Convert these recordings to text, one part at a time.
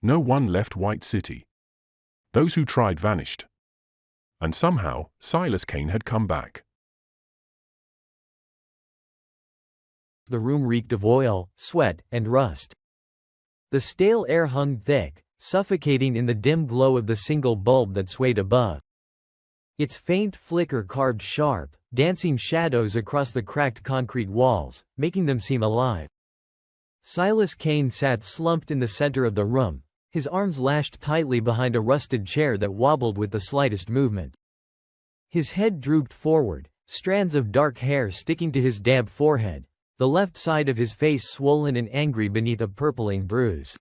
No one left White City. Those who tried vanished. And somehow, Silas Kane had come back. The room reeked of oil, sweat, and rust. The stale air hung thick, suffocating in the dim glow of the single bulb that swayed above. Its faint flicker carved sharp, dancing shadows across the cracked concrete walls, making them seem alive. Silas Kane sat slumped in the center of the room, his arms lashed tightly behind a rusted chair that wobbled with the slightest movement. His head drooped forward, strands of dark hair sticking to his damp forehead, the left side of his face swollen and angry beneath a purpling bruise.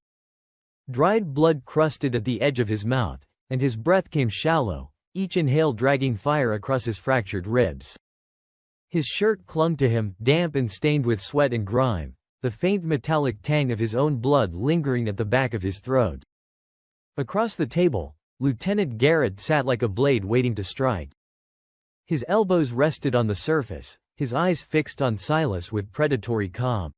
Dried blood crusted at the edge of his mouth, and his breath came shallow, each inhale dragging fire across his fractured ribs. His shirt clung to him, damp and stained with sweat and grime, the faint metallic tang of his own blood lingering at the back of his throat. Across the table, Lieutenant Garrett sat like a blade waiting to strike. His elbows rested on the surface, his eyes fixed on Silas with predatory calm.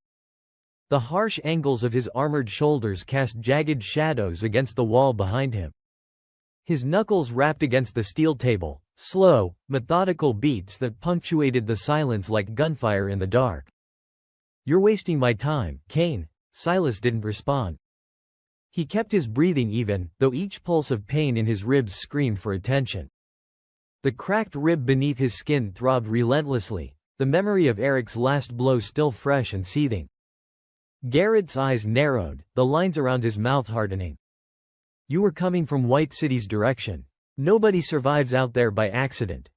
The harsh angles of his armored shoulders cast jagged shadows against the wall behind him. His knuckles rapped against the steel table, slow, methodical beats that punctuated the silence like gunfire in the dark. "You're wasting my time, Kane." Silas didn't respond. He kept his breathing even, though each pulse of pain in his ribs screamed for attention. The cracked rib beneath his skin throbbed relentlessly, the memory of Eric's last blow still fresh and seething. Garrett's eyes narrowed, the lines around his mouth hardening. "You were coming from White City's direction. Nobody survives out there by accident."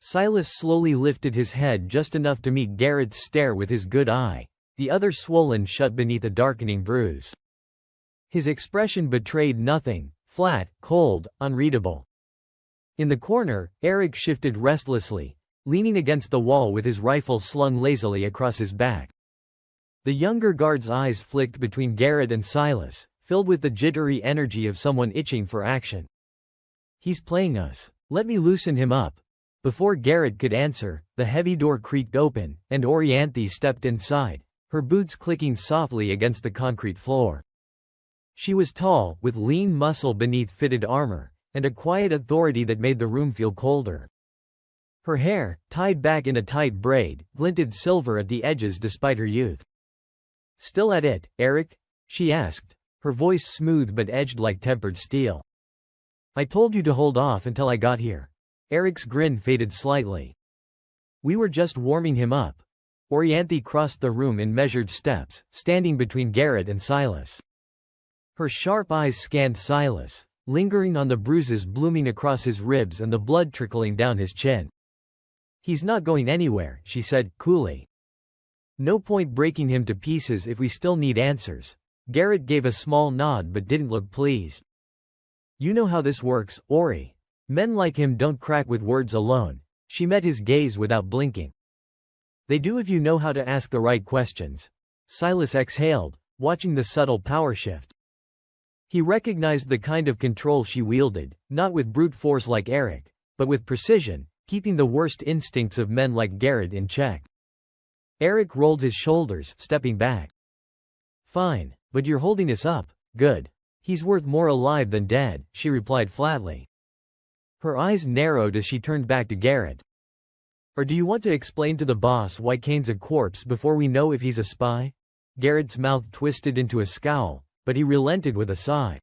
Silas slowly lifted his head just enough to meet Garrett's stare with his good eye, the other swollen shut beneath a darkening bruise. His expression betrayed nothing, flat, cold, unreadable. In the corner, Eric shifted restlessly, leaning against the wall with his rifle slung lazily across his back. The younger guard's eyes flicked between Garrett and Silas, filled with the jittery energy of someone itching for action. "He's playing us. Let me loosen him up." Before Garrett could answer, the heavy door creaked open, and Orianthe stepped inside, her boots clicking softly against the concrete floor. She was tall, with lean muscle beneath fitted armor, and a quiet authority that made the room feel colder. Her hair, tied back in a tight braid, glinted silver at the edges despite her youth. "Still at it, Eric?" she asked, her voice smooth but edged like tempered steel. "I told you to hold off until I got here." Eric's grin faded slightly. "We were just warming him up." Orianthe crossed the room in measured steps, standing between Garrett and Silas. Her sharp eyes scanned Silas, lingering on the bruises blooming across his ribs and the blood trickling down his chin. "He's not going anywhere," she said, coolly. "No point breaking him to pieces if we still need answers." Garrett gave a small nod but didn't look pleased. "You know how this works, Ori. Men like him don't crack with words alone." She met his gaze without blinking. "They do if you know how to ask the right questions." Silas exhaled, watching the subtle power shift. He recognized the kind of control she wielded, not with brute force like Eric, but with precision, keeping the worst instincts of men like Garrett in check. Eric rolled his shoulders, stepping back. "Fine, but you're holding us up. Good. He's worth more alive than dead," she replied flatly. Her eyes narrowed as she turned back to Garrett. "Or do you want to explain to the boss why Kane's a corpse before we know if he's a spy?" Garrett's mouth twisted into a scowl, but he relented with a sigh.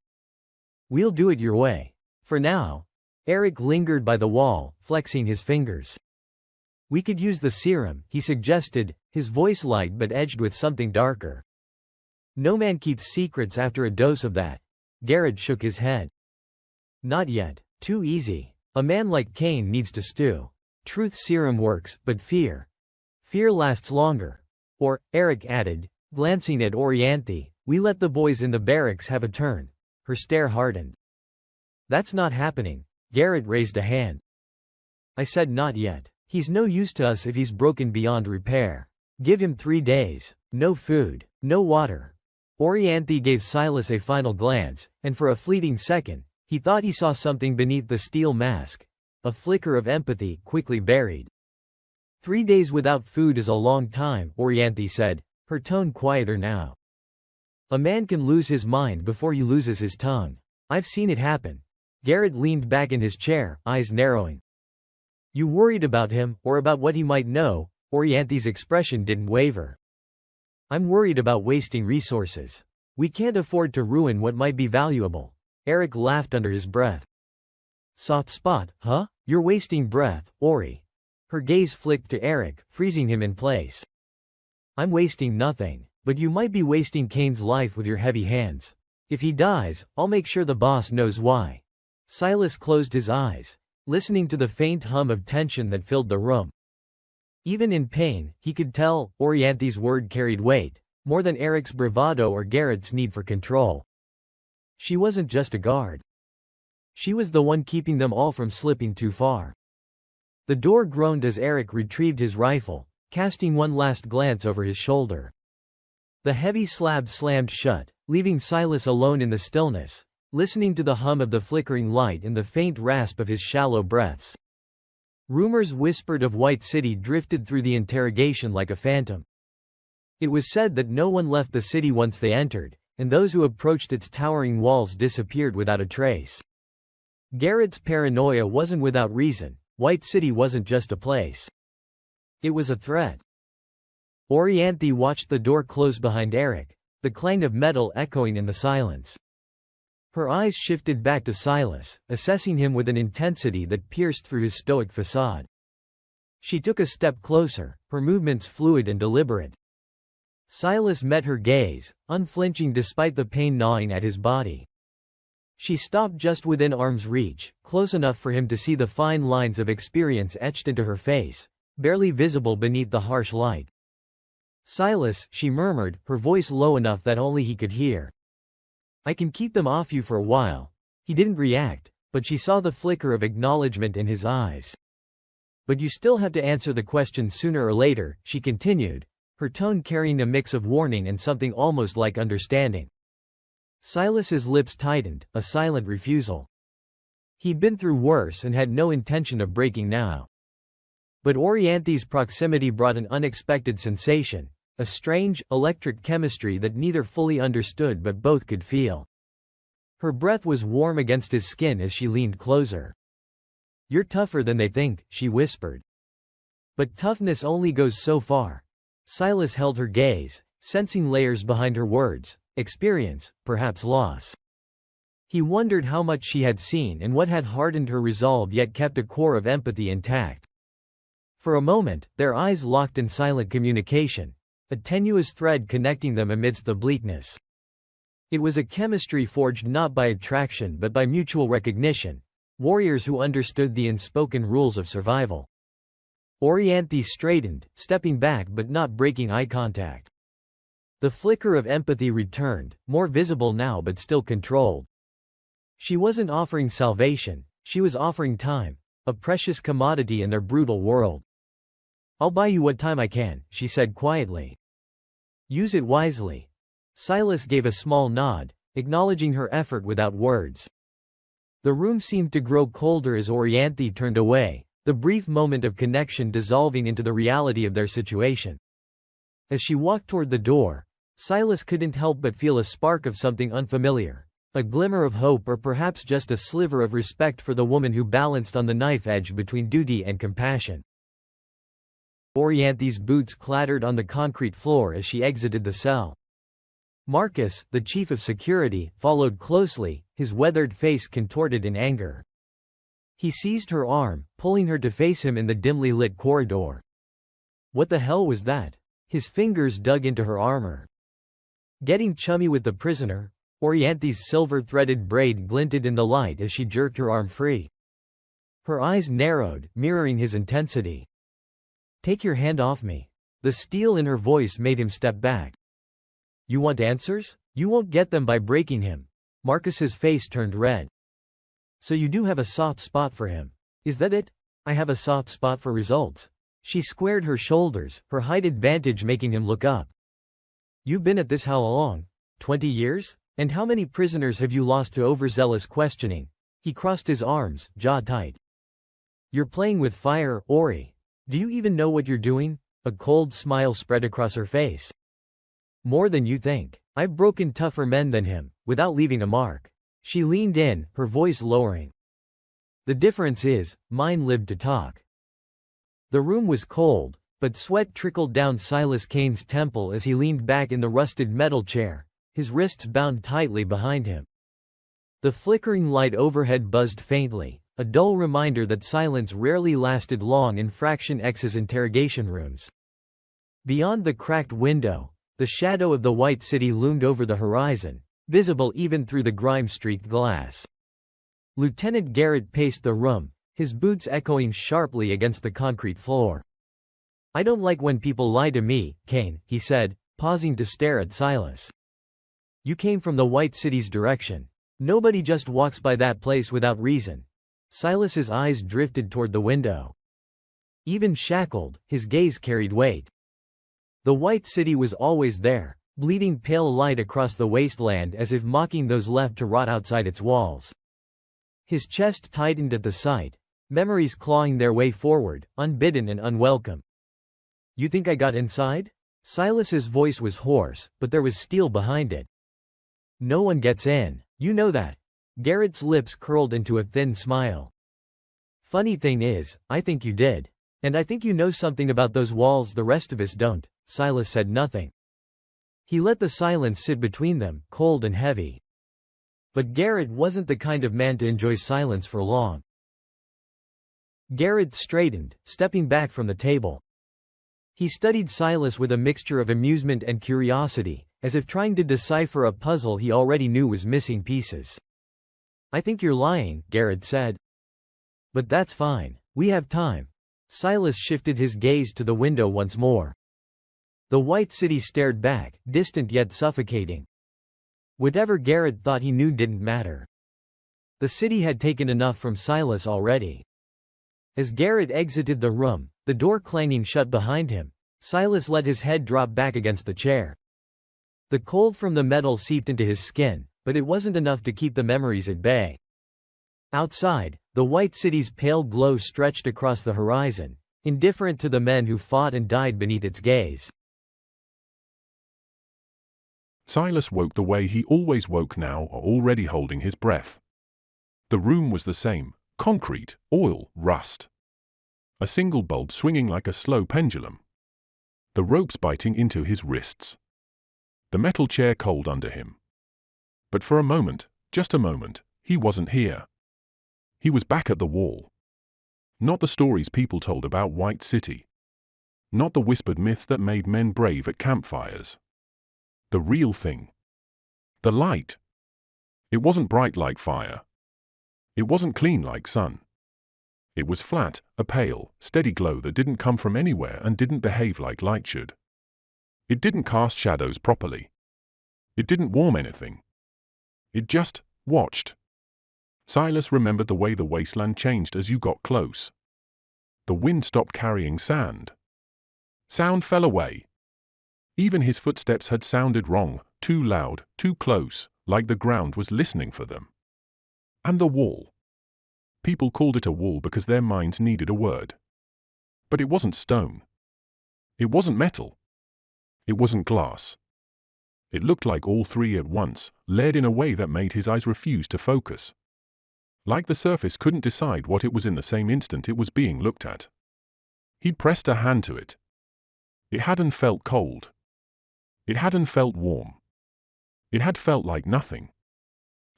"We'll do it your way. For now." Eric lingered by the wall, flexing his fingers. "We could use the serum," he suggested, his voice light but edged with something darker. "No man keeps secrets after a dose of that." Garrett shook his head. "Not yet. Too easy. A man like Kane needs to stew. Truth serum works, but fear lasts longer." Or, Eric added, glancing at Orianthe, "We let the boys in the barracks have a turn." Her stare hardened. "That's not happening." Garrett raised a hand. "I said not yet. He's no use to us if he's broken beyond repair. Give him 3 days. No food, no water." Orianthe gave Silas a final glance, and for a fleeting second, he thought he saw something beneath the steel mask, a flicker of empathy quickly buried. 3 days without food is a long time, Orianthe said, her tone quieter now. A man can lose his mind before he loses his tongue. I've seen it happen. Garrett leaned back in his chair, eyes narrowing. You worried about him, or about what he might know? Orianthi's expression didn't waver. I'm worried about wasting resources. We can't afford to ruin what might be valuable. Eric laughed under his breath. Soft spot, huh? You're wasting breath, Ori. Her gaze flicked to Eric, freezing him in place. I'm wasting nothing, but you might be wasting Kane's life with your heavy hands. If he dies, I'll make sure the boss knows why. Silas closed his eyes, listening to the faint hum of tension that filled the room. Even in pain, he could tell, Orianthi's word carried weight, more than Eric's bravado or Garrett's need for control. She wasn't just a guard. She was the one keeping them all from slipping too far. The door groaned as Eric retrieved his rifle, casting one last glance over his shoulder. The heavy slab slammed shut, leaving Silas alone in the stillness, listening to the hum of the flickering light and the faint rasp of his shallow breaths. Rumors whispered of White City drifted through the interrogation like a phantom. It was said that no one left the city once they entered, and those who approached its towering walls disappeared without a trace. Garrett's paranoia wasn't without reason. White City wasn't just a place. It was a threat. Orianthi watched the door close behind Eric, the clang of metal echoing in the silence. Her eyes shifted back to Silas, assessing him with an intensity that pierced through his stoic facade. She took a step closer, her movements fluid and deliberate. Silas met her gaze, unflinching despite the pain gnawing at his body. She stopped just within arm's reach, close enough for him to see the fine lines of experience etched into her face, barely visible beneath the harsh light. Silas, she murmured, her voice low enough that only he could hear. I can keep them off you for a while. He didn't react, but she saw the flicker of acknowledgement in his eyes. But you still have to answer the question sooner or later, she continued, her tone carrying a mix of warning and something almost like understanding. Silas's lips tightened, a silent refusal. He'd been through worse and had no intention of breaking now. But Orianthi's proximity brought an unexpected sensation, a strange, electric chemistry that neither fully understood but both could feel. Her breath was warm against his skin as she leaned closer. You're tougher than they think, she whispered. But toughness only goes so far. Silas held her gaze, sensing layers behind her words, experience, perhaps loss. He wondered how much she had seen and what had hardened her resolve yet kept a core of empathy intact. For a moment, their eyes locked in silent communication, a tenuous thread connecting them amidst the bleakness. It was a chemistry forged not by attraction but by mutual recognition, warriors who understood the unspoken rules of survival. Orianthi straightened, stepping back but not breaking eye contact. The flicker of empathy returned, more visible now but still controlled. She wasn't offering salvation, she was offering time, a precious commodity in their brutal world. I'll buy you what time I can, she said quietly. Use it wisely. Silas gave a small nod, acknowledging her effort without words. The room seemed to grow colder as Orianthi turned away, the brief moment of connection dissolving into the reality of their situation. As she walked toward the door, Silas couldn't help but feel a spark of something unfamiliar, a glimmer of hope or perhaps just a sliver of respect for the woman who balanced on the knife edge between duty and compassion. Orianthi's boots clattered on the concrete floor as she exited the cell. Marcus, the chief of security, followed closely, his weathered face contorted in anger. He seized her arm, pulling her to face him in the dimly lit corridor. What the hell was that? His fingers dug into her armor. Getting chummy with the prisoner, Orianthi's silver-threaded braid glinted in the light as she jerked her arm free. Her eyes narrowed, mirroring his intensity. Take your hand off me. The steel in her voice made him step back. You want answers? You won't get them by breaking him. Marcus's face turned red. So you do have a soft spot for him. Is that it? I have a soft spot for results. She squared her shoulders, her height advantage making him look up. You've been at this how long? 20 years? And how many prisoners have you lost to overzealous questioning? He crossed his arms, jaw tight. You're playing with fire, Ori. Do you even know what you're doing? A cold smile spread across her face. More than you think. I've broken tougher men than him, without leaving a mark. She leaned in, her voice lowering. The difference is, mine lived to talk. The room was cold, but sweat trickled down Silas Kane's temple as he leaned back in the rusted metal chair, his wrists bound tightly behind him. The flickering light overhead buzzed faintly, a dull reminder that silence rarely lasted long in Fraction X's interrogation rooms. Beyond the cracked window, the shadow of the White City loomed over the horizon, visible even through the grime-streaked glass. Lieutenant Garrett paced the room, his boots echoing sharply against the concrete floor. I don't like when people lie to me, Kane, he said, pausing to stare at Silas. You came from the White City's direction. Nobody just walks by that place without reason. Silas's eyes drifted toward the window. Even shackled, his gaze carried weight. The White City was always there, bleeding pale light across the wasteland as if mocking those left to rot outside its walls. His chest tightened at the sight, memories clawing their way forward, unbidden and unwelcome. You think I got inside? Silas's voice was hoarse, but there was steel behind it. No one gets in, you know that. Garrett's lips curled into a thin smile. Funny thing is, I think you did. And I think you know something about those walls the rest of us don't. Silas said nothing. He let the silence sit between them, cold and heavy. But Garrett wasn't the kind of man to enjoy silence for long. Garrett straightened, stepping back from the table. He studied Silas with a mixture of amusement and curiosity, as if trying to decipher a puzzle he already knew was missing pieces. I think you're lying, Garrett said. But that's fine, we have time. Silas shifted his gaze to the window once more. The White City stared back, distant yet suffocating. Whatever Garrett thought he knew didn't matter. The city had taken enough from Silas already. As Garrett exited the room, the door clanging shut behind him, Silas let his head drop back against the chair. The cold from the metal seeped into his skin, but it wasn't enough to keep the memories at bay. Outside, the White City's pale glow stretched across the horizon, indifferent to the men who fought and died beneath its gaze. Silas woke the way he always woke now, already holding his breath. The room was the same, concrete, oil, rust. A single bulb swinging like a slow pendulum. The ropes biting into his wrists. The metal chair cold under him. But for a moment, just a moment, he wasn't here. He was back at the wall. Not the stories people told about White City. Not the whispered myths that made men brave at campfires. The real thing. The light. It wasn't bright like fire. It wasn't clean like sun. It was flat, a pale, steady glow that didn't come from anywhere and didn't behave like light should. It didn't cast shadows properly. It didn't warm anything. It just watched. Silas remembered the way the wasteland changed as you got close. The wind stopped carrying sand. Sound fell away. Even his footsteps had sounded wrong, too loud, too close, like the ground was listening for them. And the wall. People called it a wall because their minds needed a word. But it wasn't stone. It wasn't metal. It wasn't glass. It looked like all three at once, layered in a way that made his eyes refuse to focus. Like the surface couldn't decide what it was in the same instant it was being looked at. He'd pressed a hand to it. It hadn't felt cold. It hadn't felt warm. It had felt like nothing.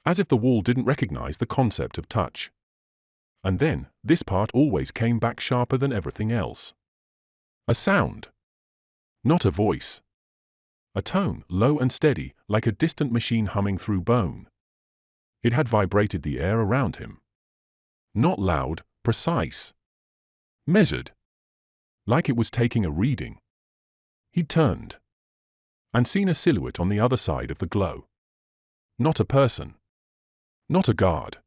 As if the wall didn't recognize the concept of touch. And then, this part always came back sharper than everything else. A sound. Not a voice. A tone, low and steady, like a distant machine humming through bone. It had vibrated the air around him. Not loud, precise. Measured. Like it was taking a reading. He turned. And seen a silhouette on the other side of the glow. Not a person. Not a guard.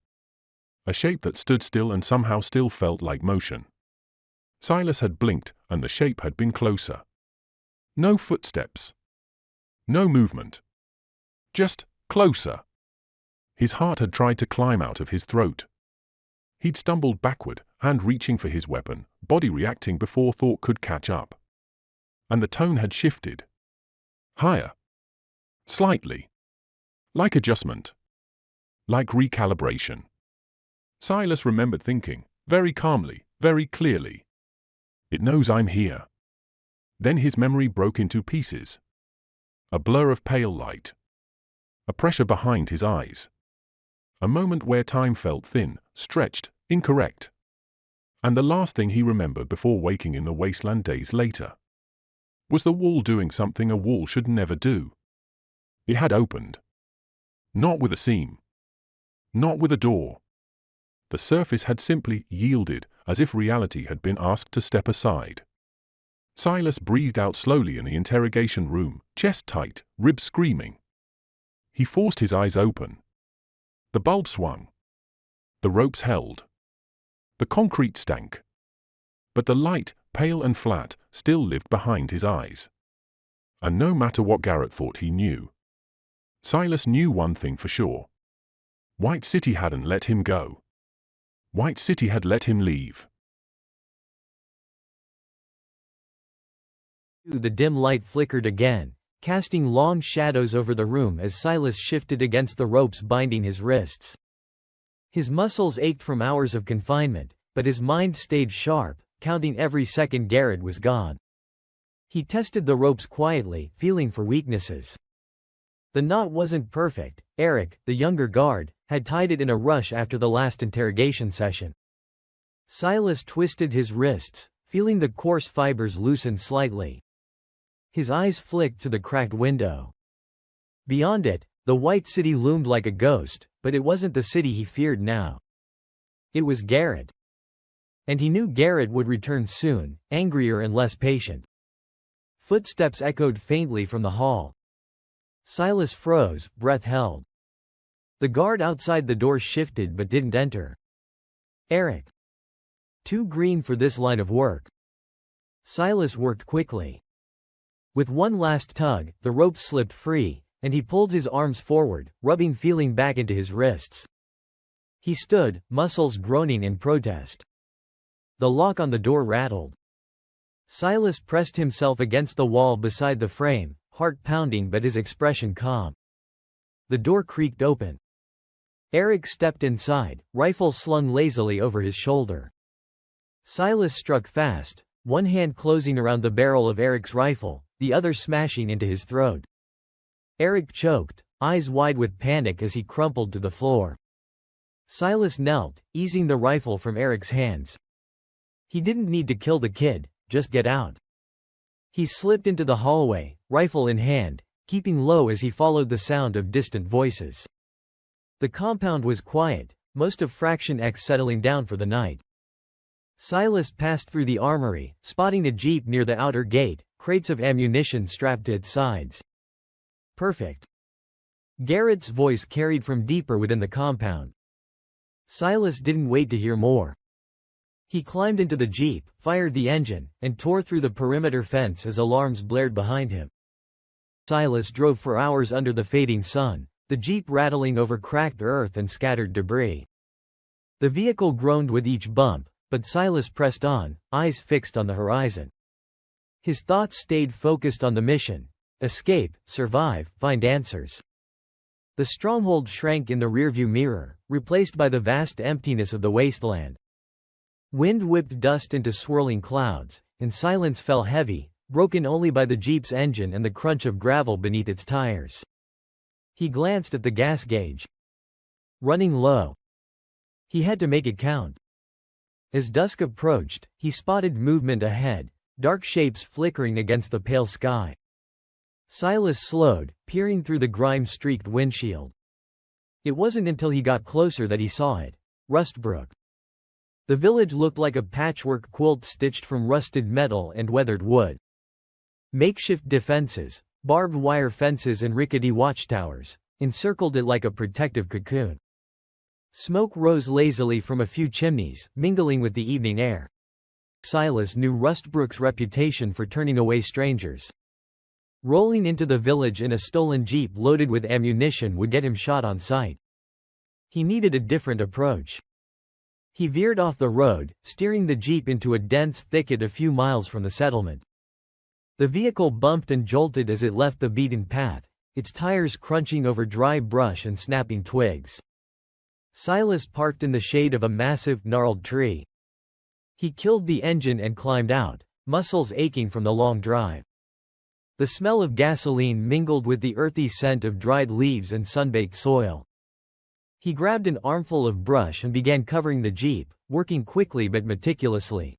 A shape that stood still and somehow still felt like motion. Silas had blinked, and the shape had been closer. No footsteps. No movement. Just closer. His heart had tried to climb out of his throat. He'd stumbled backward, hand reaching for his weapon, body reacting before thought could catch up. And the tone had shifted. Higher. Slightly. Like adjustment. Like recalibration. Silas remembered thinking, very calmly, very clearly. It knows I'm here. Then his memory broke into pieces. A blur of pale light. A pressure behind his eyes. A moment where time felt thin, stretched, incorrect. And the last thing he remembered before waking in the wasteland days later was the wall doing something a wall should never do. It had opened. Not with a seam. Not with a door. The surface had simply yielded, as if reality had been asked to step aside. Silas breathed out slowly in the interrogation room, chest tight, ribs screaming. He forced his eyes open. The bulb swung. The ropes held. The concrete stank. But the light, pale and flat, still lived behind his eyes. And no matter what Garrett thought he knew, Silas knew one thing for sure. White City hadn't let him go. White City had let him leave. The dim light flickered again, casting long shadows over the room as Silas shifted against the ropes binding his wrists. His muscles ached from hours of confinement, but his mind stayed sharp, counting every second Garrett was gone. He tested the ropes quietly, feeling for weaknesses. The knot wasn't perfect. Eric, the younger guard, had tied it in a rush after the last interrogation session. Silas twisted his wrists, feeling the coarse fibers loosen slightly. His eyes flicked to the cracked window. Beyond it, the White City loomed like a ghost, but it wasn't the city he feared now. It was Garrett. And he knew Garrett would return soon, angrier and less patient. Footsteps echoed faintly from the hall. Silas froze, breath held. The guard outside the door shifted but didn't enter. Eric. Too green for this line of work. Silas worked quickly. With one last tug, the rope slipped free, and he pulled his arms forward, rubbing feeling back into his wrists. He stood, muscles groaning in protest. The lock on the door rattled. Silas pressed himself against the wall beside the frame, heart pounding but his expression calm. The door creaked open. Eric stepped inside, rifle slung lazily over his shoulder. Silas struck fast, one hand closing around the barrel of Eric's rifle, the other smashing into his throat. Eric choked, eyes wide with panic as he crumpled to the floor. Silas knelt, easing the rifle from Eric's hands. He didn't need to kill the kid, just get out. He slipped into the hallway, rifle in hand, keeping low as he followed the sound of distant voices. The compound was quiet, most of Fraction X settling down for the night. Silas passed through the armory, spotting a jeep near the outer gate, crates of ammunition strapped to its sides. Perfect. Garrett's voice carried from deeper within the compound. Silas didn't wait to hear more. He climbed into the jeep, fired the engine, and tore through the perimeter fence as alarms blared behind him. Silas drove for hours under the fading sun, the jeep rattling over cracked earth and scattered debris. The vehicle groaned with each bump, but Silas pressed on, eyes fixed on the horizon. His thoughts stayed focused on the mission: escape, survive, find answers. The stronghold shrank in the rearview mirror, replaced by the vast emptiness of the wasteland. Wind whipped dust into swirling clouds, and silence fell heavy, broken only by the jeep's engine and the crunch of gravel beneath its tires. He glanced at the gas gauge. Running low. He had to make it count. As dusk approached, he spotted movement ahead, dark shapes flickering against the pale sky. Silas slowed, peering through the grime-streaked windshield. It wasn't until he got closer that he saw it: Rustbrook. The village looked like a patchwork quilt stitched from rusted metal and weathered wood. Makeshift defenses, barbed wire fences and rickety watchtowers, encircled it like a protective cocoon. Smoke rose lazily from a few chimneys, mingling with the evening air. Silas knew Rustbrook's reputation for turning away strangers. Rolling into the village in a stolen jeep loaded with ammunition would get him shot on sight. He needed a different approach. He veered off the road, steering the jeep into a dense thicket a few miles from the settlement. The vehicle bumped and jolted as it left the beaten path, its tires crunching over dry brush and snapping twigs. Silas parked in the shade of a massive, gnarled tree. He killed the engine and climbed out, muscles aching from the long drive. The smell of gasoline mingled with the earthy scent of dried leaves and sunbaked soil. He grabbed an armful of brush and began covering the Jeep, working quickly but meticulously.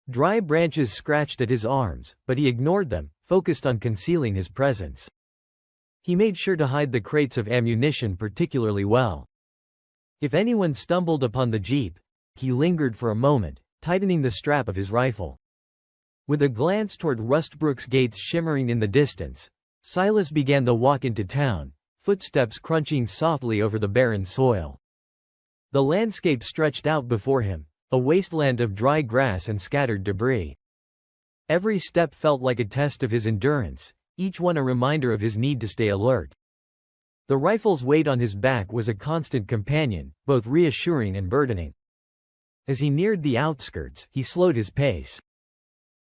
Dry branches scratched at his arms, but he ignored them, focused on concealing his presence. He made sure to hide the crates of ammunition particularly well. If anyone stumbled upon the Jeep, he lingered for a moment, tightening the strap of his rifle. With a glance toward Rustbrook's gates shimmering in the distance, Silas began the walk into town, footsteps crunching softly over the barren soil. The landscape stretched out before him, a wasteland of dry grass and scattered debris. Every step felt like a test of his endurance, each one a reminder of his need to stay alert. The rifle's weight on his back was a constant companion, both reassuring and burdening. As he neared the outskirts, he slowed his pace.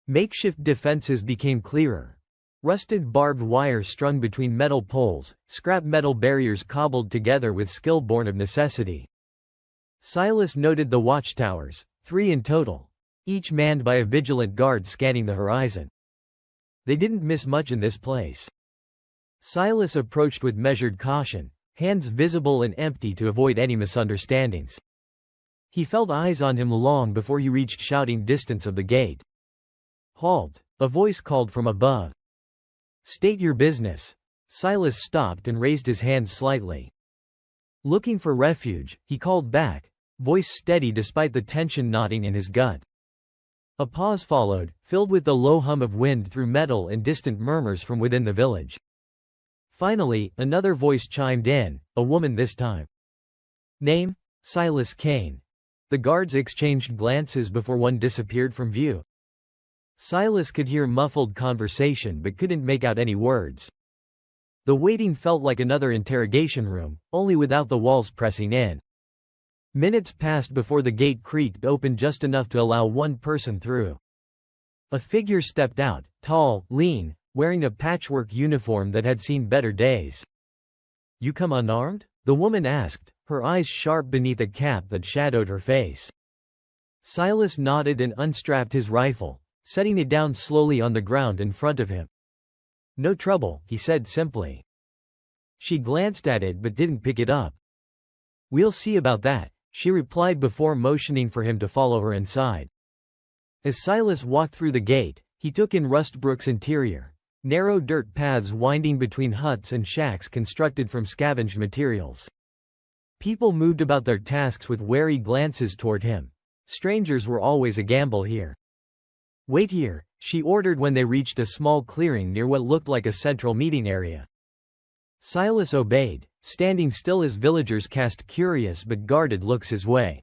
Makeshift defenses became clearer. Rusted barbed wire strung between metal poles, scrap metal barriers cobbled together with skill born of necessity. Silas noted the watchtowers, 3 in total, each manned by a vigilant guard scanning the horizon. They didn't miss much in this place. Silas approached with measured caution, hands visible and empty to avoid any misunderstandings. He felt eyes on him long before he reached shouting distance of the gate. "Halt!" a voice called from above. "State your business." Silas stopped and raised his hand slightly. "Looking for refuge," he called back, voice steady despite the tension knotting in his gut. A pause followed, filled with the low hum of wind through metal and distant murmurs from within the village. Finally, another voice chimed in, a woman this time. "Name?" "Silas Kane." The guards exchanged glances before one disappeared from view. Silas could hear muffled conversation but couldn't make out any words. The waiting felt like another interrogation room, only without the walls pressing in. Minutes passed before the gate creaked open just enough to allow one person through. A figure stepped out, tall, lean, wearing a patchwork uniform that had seen better days. "You come unarmed?" the woman asked, her eyes sharp beneath a cap that shadowed her face. Silas nodded and unstrapped his rifle, setting it down slowly on the ground in front of him. "No trouble," he said simply. She glanced at it but didn't pick it up. "We'll see about that," she replied before motioning for him to follow her inside. As Silas walked through the gate, he took in Rustbrook's interior, narrow dirt paths winding between huts and shacks constructed from scavenged materials. People moved about their tasks with wary glances toward him. Strangers were always a gamble here. "Wait here," she ordered when they reached a small clearing near what looked like a central meeting area. Silas obeyed, standing still as villagers cast curious but guarded looks his way.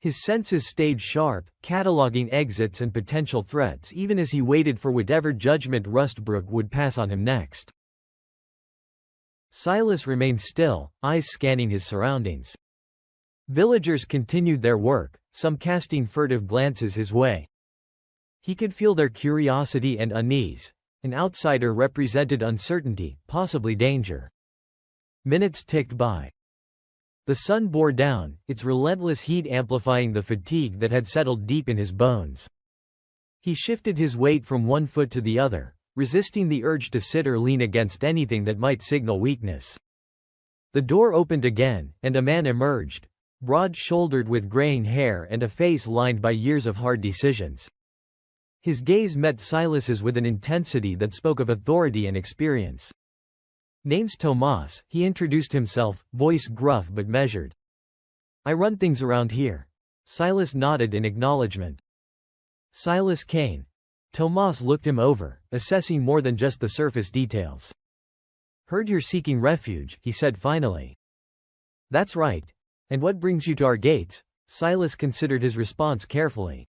His senses stayed sharp, cataloging exits and potential threats even as he waited for whatever judgment Rustbrook would pass on him next. Silas remained still, eyes scanning his surroundings. Villagers continued their work, some casting furtive glances his way. He could feel their curiosity and unease. An outsider represented uncertainty, possibly danger. Minutes ticked by. The sun bore down, its relentless heat amplifying the fatigue that had settled deep in his bones. He shifted his weight from one foot to the other, resisting the urge to sit or lean against anything that might signal weakness. The door opened again, and a man emerged, broad-shouldered with graying hair and a face lined by years of hard decisions. His gaze met Silas's with an intensity that spoke of authority and experience. "Name's Tomas," he introduced himself, voice gruff but measured. "I run things around here." Silas nodded in acknowledgement. "Silas Kane." Tomas looked him over, assessing more than just the surface details. "Heard you're seeking refuge," he said finally. "That's right. And what brings you to our gates?" Silas considered his response carefully.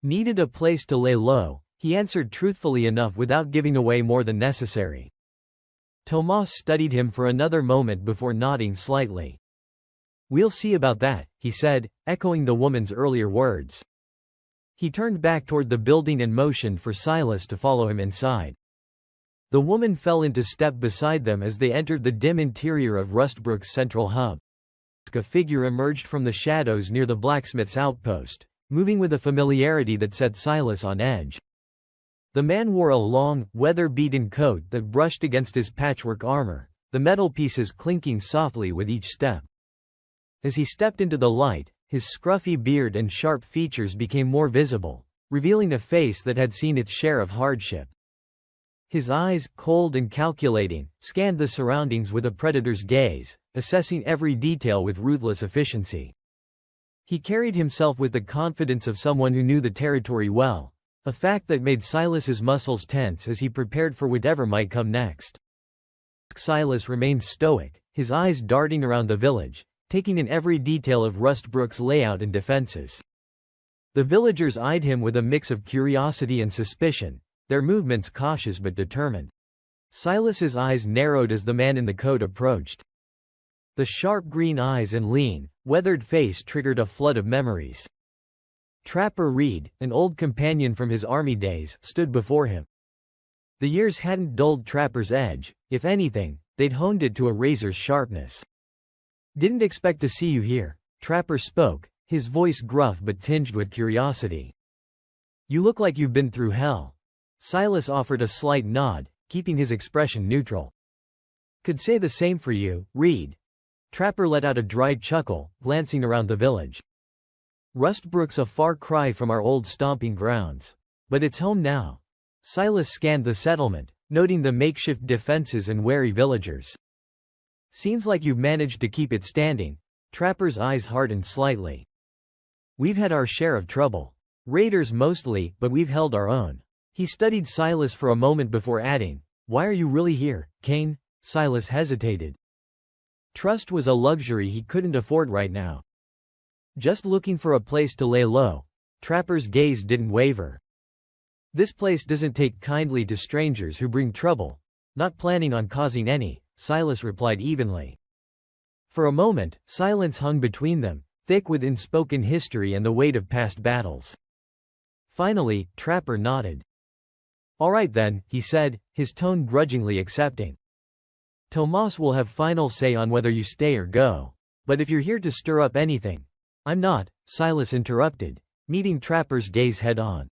"Needed a place to lay low," he answered truthfully enough without giving away more than necessary. Tomas studied him for another moment before nodding slightly. "We'll see about that," he said, echoing the woman's earlier words. He turned back toward the building and motioned for Silas to follow him inside. The woman fell into step beside them as they entered the dim interior of Rustbrook's central hub. A figure emerged from the shadows near the blacksmith's outpost, moving with a familiarity that set Silas on edge. The man wore a long, weather-beaten coat that brushed against his patchwork armor, the metal pieces clinking softly with each step. As he stepped into the light, his scruffy beard and sharp features became more visible, revealing a face that had seen its share of hardship. His eyes, cold and calculating, scanned the surroundings with a predator's gaze, assessing every detail with ruthless efficiency. He carried himself with the confidence of someone who knew the territory well, a fact that made Silas's muscles tense as he prepared for whatever might come next. Silas remained stoic, his eyes darting around the village, taking in every detail of Rustbrook's layout and defenses. The villagers eyed him with a mix of curiosity and suspicion, their movements cautious but determined. Silas's eyes narrowed as the man in the coat approached. The sharp green eyes and lean, weathered face triggered a flood of memories. Trapper Reed, an old companion from his army days, stood before him. The years hadn't dulled Trapper's edge, if anything, they'd honed it to a razor's sharpness. "Didn't expect to see you here," Trapper spoke, his voice gruff but tinged with curiosity. "You look like you've been through hell." Silas offered a slight nod, keeping his expression neutral. "Could say the same for you, Reed." Trapper let out a dry chuckle, glancing around the village. "Rustbrook's a far cry from our old stomping grounds. But it's home now." Silas scanned the settlement, noting the makeshift defenses and wary villagers. "Seems like you've managed to keep it standing." Trapper's eyes hardened slightly. "We've had our share of trouble. Raiders mostly, but we've held our own." He studied Silas for a moment before adding, "Why are you really here, Kane?" Silas hesitated. Trust was a luxury he couldn't afford right now. "Just looking for a place to lay low." Trapper's gaze didn't waver. "This place doesn't take kindly to strangers who bring trouble." "Not planning on causing any," Silas replied evenly. For a moment, silence hung between them, thick with unspoken history and the weight of past battles. Finally, Trapper nodded. "All right then," he said, his tone grudgingly accepting. "Tomas will have final say on whether you stay or go. But if you're here to stir up anything—" "I'm not," Silas interrupted, meeting Trapper's gaze head-on.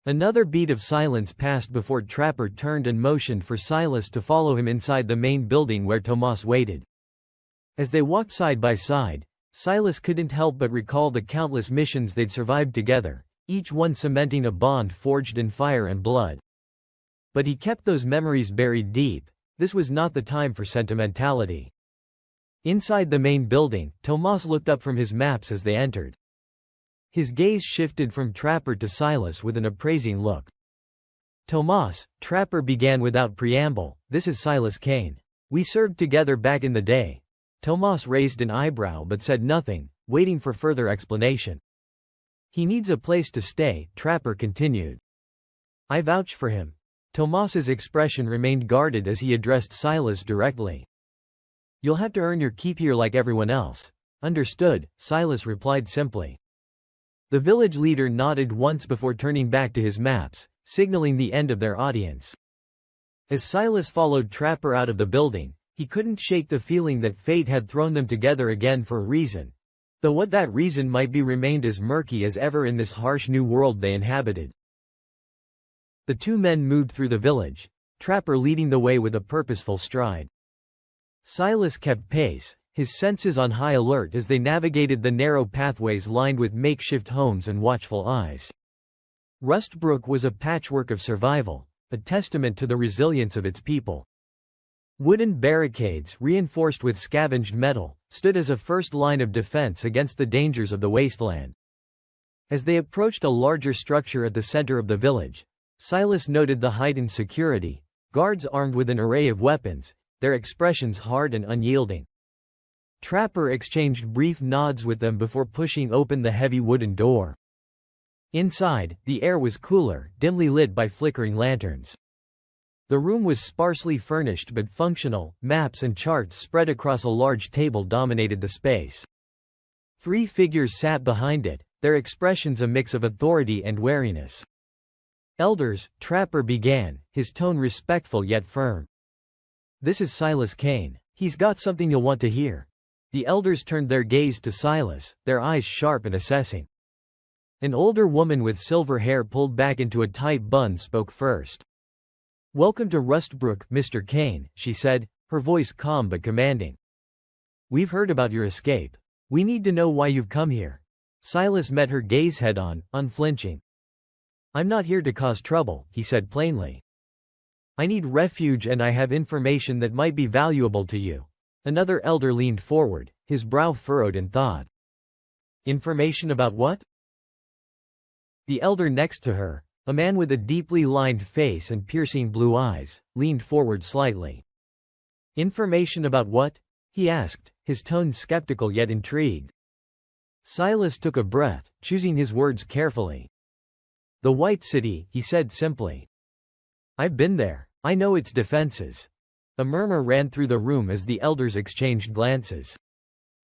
Another beat of silence passed before Trapper turned and motioned for Silas to follow him inside the main building where Tomas waited. As they walked side by side, Silas couldn't help but recall the countless missions they'd survived together, each one cementing a bond forged in fire and blood. But he kept those memories buried deep. This was not the time for sentimentality. Inside the main building, Tomas looked up from his maps as they entered. His gaze shifted from Trapper to Silas with an appraising look. "Tomas," Trapper began without preamble, "this is Silas Kane. We served together back in the day." Tomas raised an eyebrow but said nothing, waiting for further explanation. "He needs a place to stay," Trapper continued. "I vouch for him." Tomas's expression remained guarded as he addressed Silas directly. "You'll have to earn your keep here like everyone else." "Understood," Silas replied simply. The village leader nodded once before turning back to his maps, signaling the end of their audience. As Silas followed Trapper out of the building, he couldn't shake the feeling that fate had thrown them together again for a reason. Though what that reason might be remained as murky as ever in this harsh new world they inhabited. The two men moved through the village, Trapper leading the way with a purposeful stride. Silas kept pace, his senses on high alert as they navigated the narrow pathways lined with makeshift homes and watchful eyes. Rustbrook was a patchwork of survival, a testament to the resilience of its people. Wooden barricades, reinforced with scavenged metal, stood as a first line of defense against the dangers of the wasteland. As they approached a larger structure at the center of the village, Silas noted the heightened security, guards armed with an array of weapons, their expressions hard and unyielding. Trapper exchanged brief nods with them before pushing open the heavy wooden door. Inside, the air was cooler, dimly lit by flickering lanterns. The room was sparsely furnished but functional, maps and charts spread across a large table dominated the space. 3 figures sat behind it, their expressions a mix of authority and wariness. Elders, Trapper began, his tone respectful yet firm. This is Silas Kane. He's got something you'll want to hear. The elders turned their gaze to Silas, their eyes sharp and assessing. An older woman with silver hair pulled back into a tight bun spoke first. "Welcome to Rustbrook, Mr. Kane," she said, her voice calm but commanding. "We've heard about your escape. We need to know why you've come here." Silas met her gaze head-on, unflinching. "I'm not here to cause trouble," he said plainly. "I need refuge and I have information that might be valuable to you." Another elder leaned forward, his brow furrowed in thought. "Information about what?" The elder next to her, a man with a deeply lined face and piercing blue eyes, leaned forward slightly. "Information about what?" he asked, his tone skeptical yet intrigued. Silas took a breath, choosing his words carefully. "The White City," he said simply. "I've been there. I know its defenses." A murmur ran through the room as the elders exchanged glances.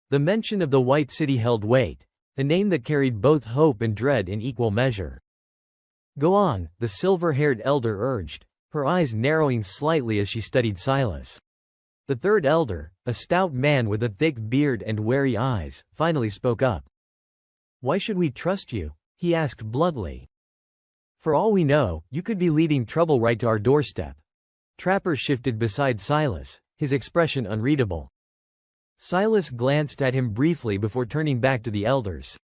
The mention of the White City held weight, a name that carried both hope and dread in equal measure. "Go on," the silver-haired elder urged, her eyes narrowing slightly as she studied Silas. The third elder, a stout man with a thick beard and wary eyes, finally spoke up. "Why should we trust you?" he asked bluntly. "For all we know, you could be leading trouble right to our doorstep." Trapper shifted beside Silas, his expression unreadable. Silas glanced at him briefly before turning back to the elders.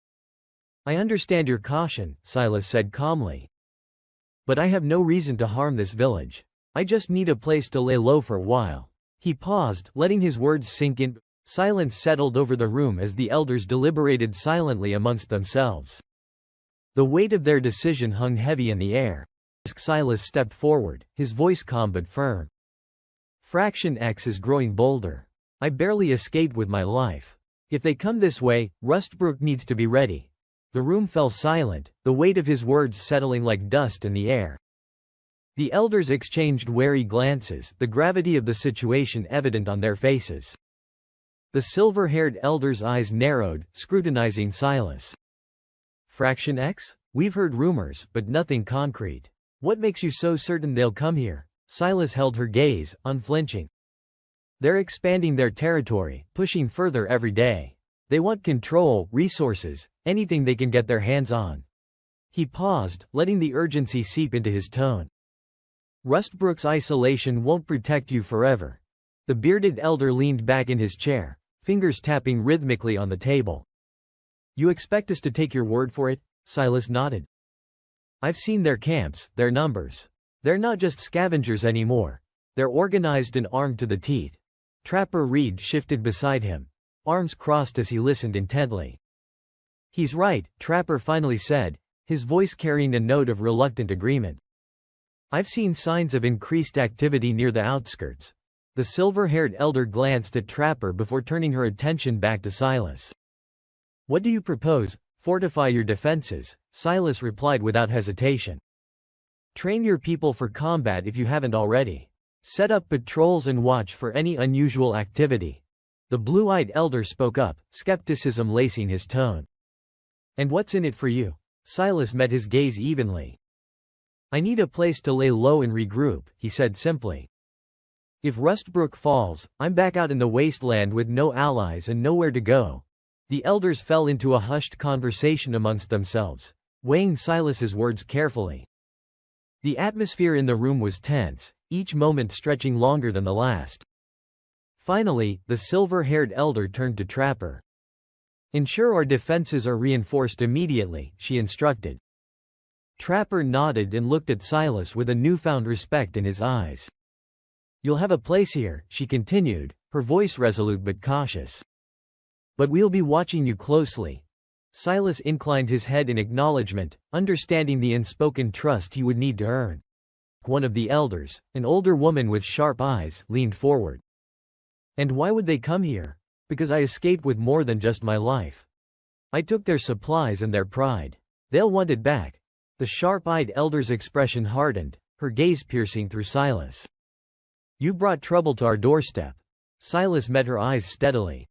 "I understand your caution," Silas said calmly. "But I have no reason to harm this village. I just need a place to lay low for a while." He paused, letting his words sink in. Silence settled over the room as the elders deliberated silently amongst themselves. The weight of their decision hung heavy in the air. Silas stepped forward, his voice calm but firm. "Fraction X is growing bolder. I barely escaped with my life. If they come this way, Rustbrook needs to be ready." The room fell silent, the weight of his words settling like dust in the air. The elders exchanged wary glances, the gravity of the situation evident on their faces. The silver-haired elder's eyes narrowed, scrutinizing Silas. "Fraction X? We've heard rumors, but nothing concrete. What makes you so certain they'll come here?" Silas held her gaze, unflinching. "They're expanding their territory, pushing further every day. They want control, resources, anything they can get their hands on." He paused, letting the urgency seep into his tone. "Rustbrook's isolation won't protect you forever." The bearded elder leaned back in his chair, fingers tapping rhythmically on the table. "You expect us to take your word for it?" Silas nodded. "I've seen their camps, their numbers. They're not just scavengers anymore. They're organized and armed to the teeth." Trapper Reed shifted beside him, arms crossed as he listened intently. "He's right," Trapper finally said, his voice carrying a note of reluctant agreement. "I've seen signs of increased activity near the outskirts." The silver-haired elder glanced at Trapper before turning her attention back to Silas. "What do you propose?" "Fortify your defenses," Silas replied without hesitation. "Train your people for combat if you haven't already. Set up patrols and watch for any unusual activity." The blue-eyed elder spoke up, skepticism lacing his tone. "And what's in it for you?" Silas met his gaze evenly. "I need a place to lay low and regroup," he said simply. "If Rustbrook falls, I'm back out in the wasteland with no allies and nowhere to go." The elders fell into a hushed conversation amongst themselves, weighing Silas's words carefully. The atmosphere in the room was tense, each moment stretching longer than the last. Finally, the silver-haired elder turned to Trapper. "Ensure our defenses are reinforced immediately," she instructed. Trapper nodded and looked at Silas with a newfound respect in his eyes. "You'll have a place here," she continued, her voice resolute but cautious. "But we'll be watching you closely." Silas inclined his head in acknowledgement, understanding the unspoken trust he would need to earn. One of the elders, an older woman with sharp eyes, leaned forward. "And why would they come here?" "Because I escaped with more than just my life. I took their supplies and their pride. They'll want it back." The sharp-eyed elder's expression hardened, her gaze piercing through Silas. "You brought trouble to our doorstep." Silas met her eyes steadily.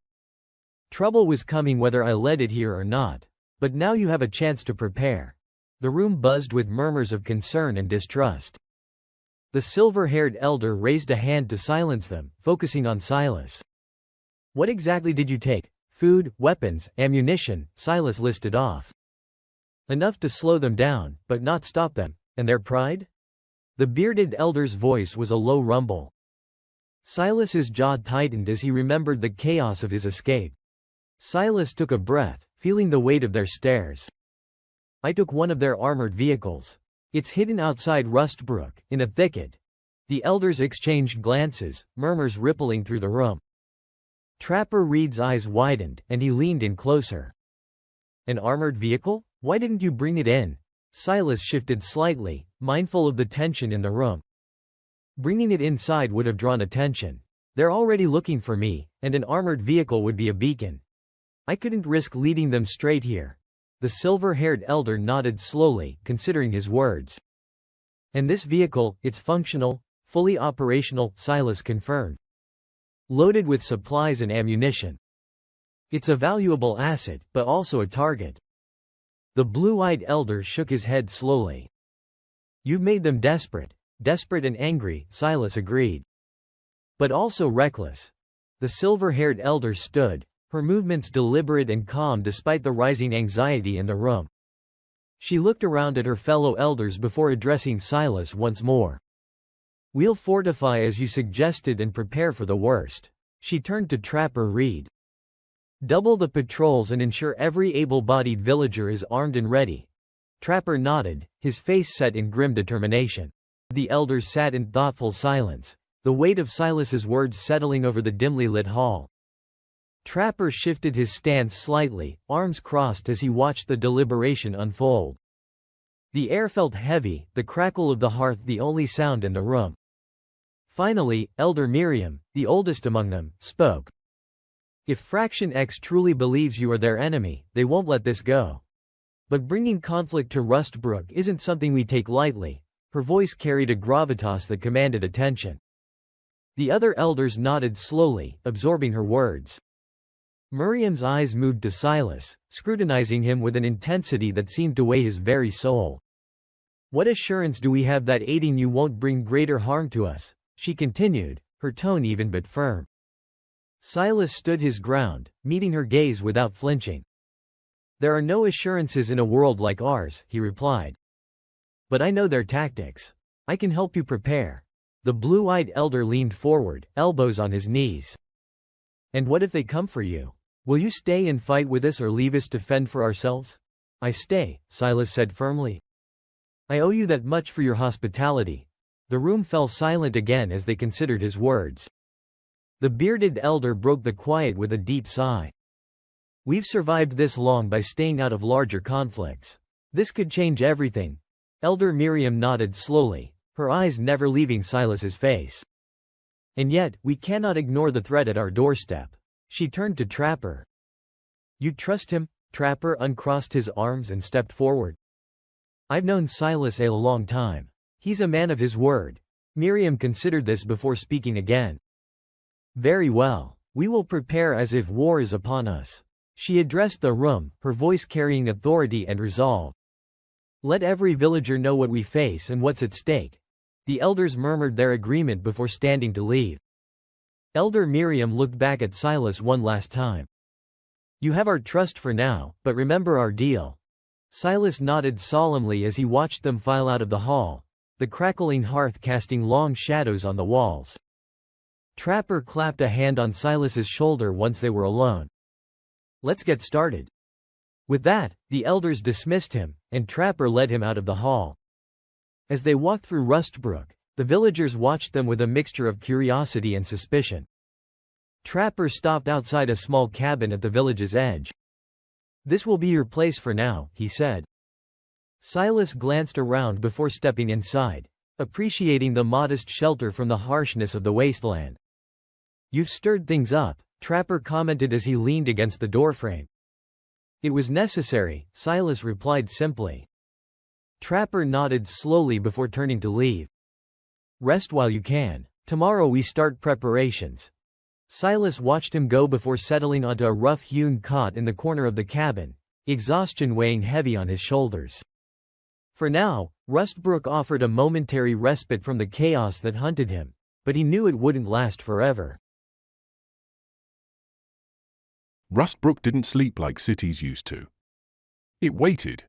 "Trouble was coming whether I led it here or not. But now you have a chance to prepare." The room buzzed with murmurs of concern and distrust. The silver-haired elder raised a hand to silence them, focusing on Silas. "What exactly did you take?" "Food, weapons, ammunition," Silas listed off. "Enough to slow them down, but not stop them. And their pride?" The bearded elder's voice was a low rumble. Silas's jaw tightened as he remembered the chaos of his escape. Silas took a breath, feeling the weight of their stares. "I took one of their armored vehicles. It's hidden outside Rustbrook, in a thicket." The elders exchanged glances, murmurs rippling through the room. Trapper Reed's eyes widened, and he leaned in closer. "An armored vehicle? Why didn't you bring it in?" Silas shifted slightly, mindful of the tension in the room. "Bringing it inside would have drawn attention. They're already looking for me, and an armored vehicle would be a beacon. I couldn't risk leading them straight here." The silver-haired elder nodded slowly, considering his words. "And this vehicle, it's functional, fully operational," Silas confirmed. "Loaded with supplies and ammunition. It's a valuable asset, but also a target." The blue-eyed elder shook his head slowly. "You've made them desperate. Desperate and angry," Silas agreed. "But also reckless." The silver-haired elder stood, her movements deliberate and calm despite the rising anxiety in the room. She looked around at her fellow elders before addressing Silas once more. "We'll fortify as you suggested and prepare for the worst." She turned to Trapper Reed. "Double the patrols and ensure every able-bodied villager is armed and ready." Trapper nodded, his face set in grim determination. The elders sat in thoughtful silence, the weight of Silas's words settling over the dimly lit hall. Trapper shifted his stance slightly, arms crossed as he watched the deliberation unfold. The air felt heavy, the crackle of the hearth the only sound in the room. Finally, Elder Miriam, the oldest among them, spoke. "If Fraction X truly believes you are their enemy, they won't let this go. But bringing conflict to Rustbrook isn't something we take lightly." Her voice carried a gravitas that commanded attention. The other elders nodded slowly, absorbing her words. Miriam's eyes moved to Silas, scrutinizing him with an intensity that seemed to weigh his very soul. "What assurance do we have that aiding you won't bring greater harm to us?" she continued, her tone even but firm. Silas stood his ground, meeting her gaze without flinching. "There are no assurances in a world like ours," he replied. "But I know their tactics. I can help you prepare." The blue-eyed elder leaned forward, elbows on his knees. "And what if they come for you? Will you stay and fight with us or leave us to fend for ourselves?" "I stay," Silas said firmly. "I owe you that much for your hospitality." The room fell silent again as they considered his words. The bearded elder broke the quiet with a deep sigh. "We've survived this long by staying out of larger conflicts. This could change everything." Elder Miriam nodded slowly, her eyes never leaving Silas's face. "And yet, we cannot ignore the threat at our doorstep." She turned to Trapper. "You trust him?" Trapper uncrossed his arms and stepped forward. "I've known Silas a long time. He's a man of his word." Miriam considered this before speaking again. "Very well. We will prepare as if war is upon us." She addressed the room, her voice carrying authority and resolve. "Let every villager know what we face and what's at stake." The elders murmured their agreement before standing to leave. Elder Miriam looked back at Silas one last time. "You have our trust for now, but remember our deal." Silas nodded solemnly as he watched them file out of the hall, the crackling hearth casting long shadows on the walls. Trapper clapped a hand on Silas's shoulder once they were alone. "Let's get started." With that, the elders dismissed him, and Trapper led him out of the hall. As they walked through Rustbrook, the villagers watched them with a mixture of curiosity and suspicion. Trapper stopped outside a small cabin at the village's edge. "This will be your place for now," he said. Silas glanced around before stepping inside, appreciating the modest shelter from the harshness of the wasteland. "You've stirred things up," Trapper commented as he leaned against the doorframe. "It was necessary," Silas replied simply. Trapper nodded slowly before turning to leave. "Rest while you can. Tomorrow we start preparations." Silas watched him go before settling onto a rough-hewn cot in the corner of the cabin, exhaustion weighing heavy on his shoulders. For now, Rustbrook offered a momentary respite from the chaos that hunted him, but he knew it wouldn't last forever. Rustbrook didn't sleep like cities used to. It waited.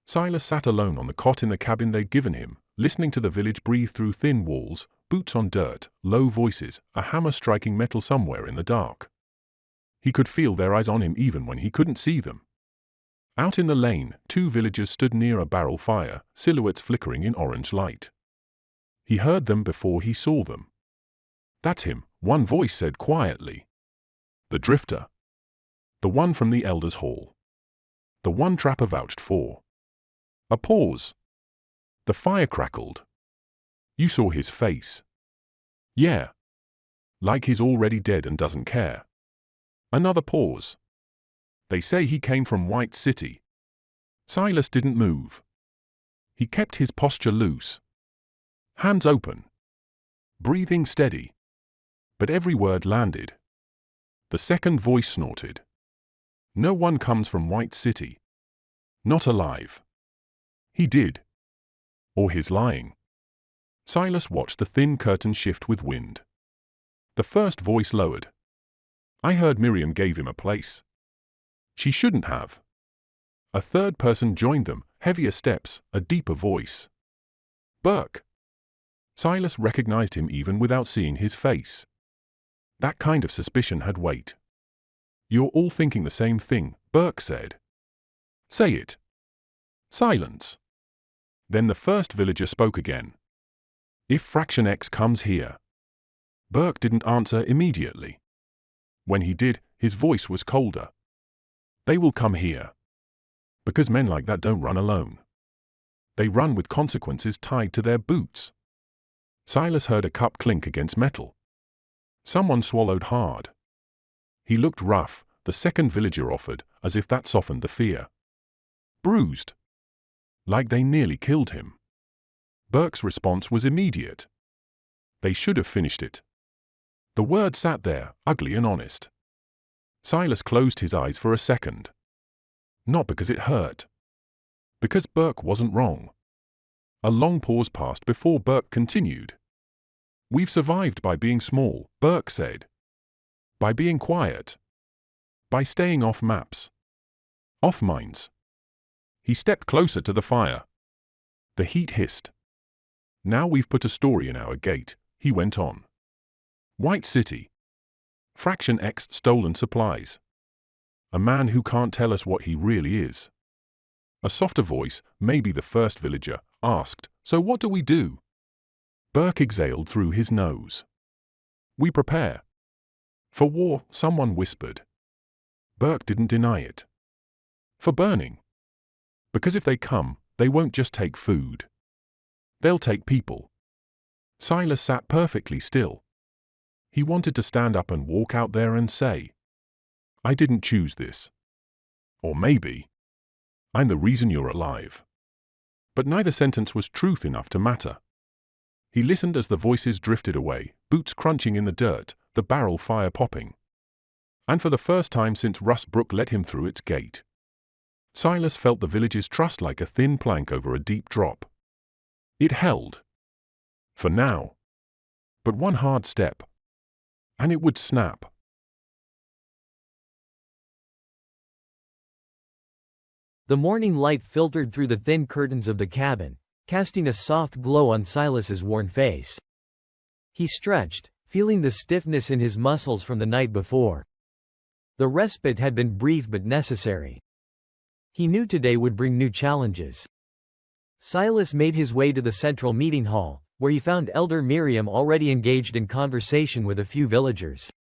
Silas sat alone on the cot in the cabin they'd given him, listening to the village breathe through thin walls, boots on dirt, low voices, a hammer striking metal somewhere in the dark. He could feel their eyes on him even when he couldn't see them. Out in the lane, 2 villagers stood near a barrel fire, silhouettes flickering in orange light. He heard them before he saw them. "That's him," one voice said quietly. "The drifter. The one from the Elders' Hall. The one Trapper vouched for." A pause. The fire crackled. "You saw his face." "Yeah. Like he's already dead and doesn't care." Another pause. "They say he came from White City." Silas didn't move. He kept his posture loose. Hands open. Breathing steady. But every word landed. The second voice snorted. "No one comes from White City. Not alive." He did. Or he's lying. Silas watched the thin curtain shift with wind. The first voice lowered. "I heard Miriam gave him a place." "She shouldn't have." A third person joined them, heavier steps, a deeper voice. "Burke." Silas recognized him even without seeing his face. That kind of suspicion had weight. "You're all thinking the same thing," Burke said. "Say it." Silence. Then the first villager spoke again. "If Fraction X comes here." Burke didn't answer immediately. When he did, his voice was colder. "They will come here. Because men like that don't run alone. They run with consequences tied to their boots." Silas heard a cup clink against metal. Someone swallowed hard. He looked rough, the second villager offered, as if that softened the fear. "Bruised. Like they nearly killed him." Burke's response was immediate. "They should have finished it." The word sat there, ugly and honest. Silas closed his eyes for a second. Not because it hurt. Because Burke wasn't wrong. A long pause passed before Burke continued. "We've survived by being small," Burke said. "By being quiet. By staying off maps. Off minds." He stepped closer to the fire. The heat hissed. "Now we've put a story in our gate," he went on. "White City. Fraction X stolen supplies. A man who can't tell us what he really is." A softer voice, maybe the first villager, asked, "So what do we do?" Burke exhaled through his nose. "We prepare." "For war," someone whispered. Burke didn't deny it. "For burning. Because if they come, they won't just take food. They'll take people." Silas sat perfectly still. He wanted to stand up and walk out there and say, "I didn't choose this." Or maybe, "I'm the reason you're alive." But neither sentence was truth enough to matter. He listened as the voices drifted away, boots crunching in the dirt, the barrel fire popping. And for the first time since Rustbrook let him through its gate, Silas felt the village's trust like a thin plank over a deep drop. It held. For now. But one hard step. And it would snap. The morning light filtered through the thin curtains of the cabin, casting a soft glow on Silas's worn face. He stretched, feeling the stiffness in his muscles from the night before. The respite had been brief but necessary. He knew today would bring new challenges. Silas made his way to the central meeting hall, where he found Elder Miriam already engaged in conversation with a few villagers.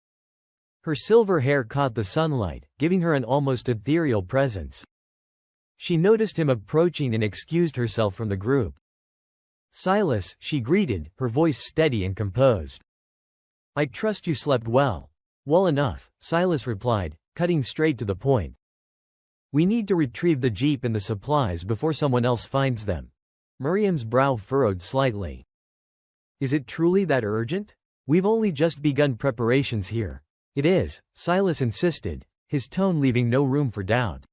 Her silver hair caught the sunlight, giving her an almost ethereal presence. She noticed him approaching and excused herself from the group. "Silas," she greeted, her voice steady and composed. "I trust you slept well." "Well enough," Silas replied, cutting straight to the point. "We need to retrieve the jeep and the supplies before someone else finds them." Miriam's brow furrowed slightly. "Is it truly that urgent? We've only just begun preparations here." "It is," Silas insisted, his tone leaving no room for doubt.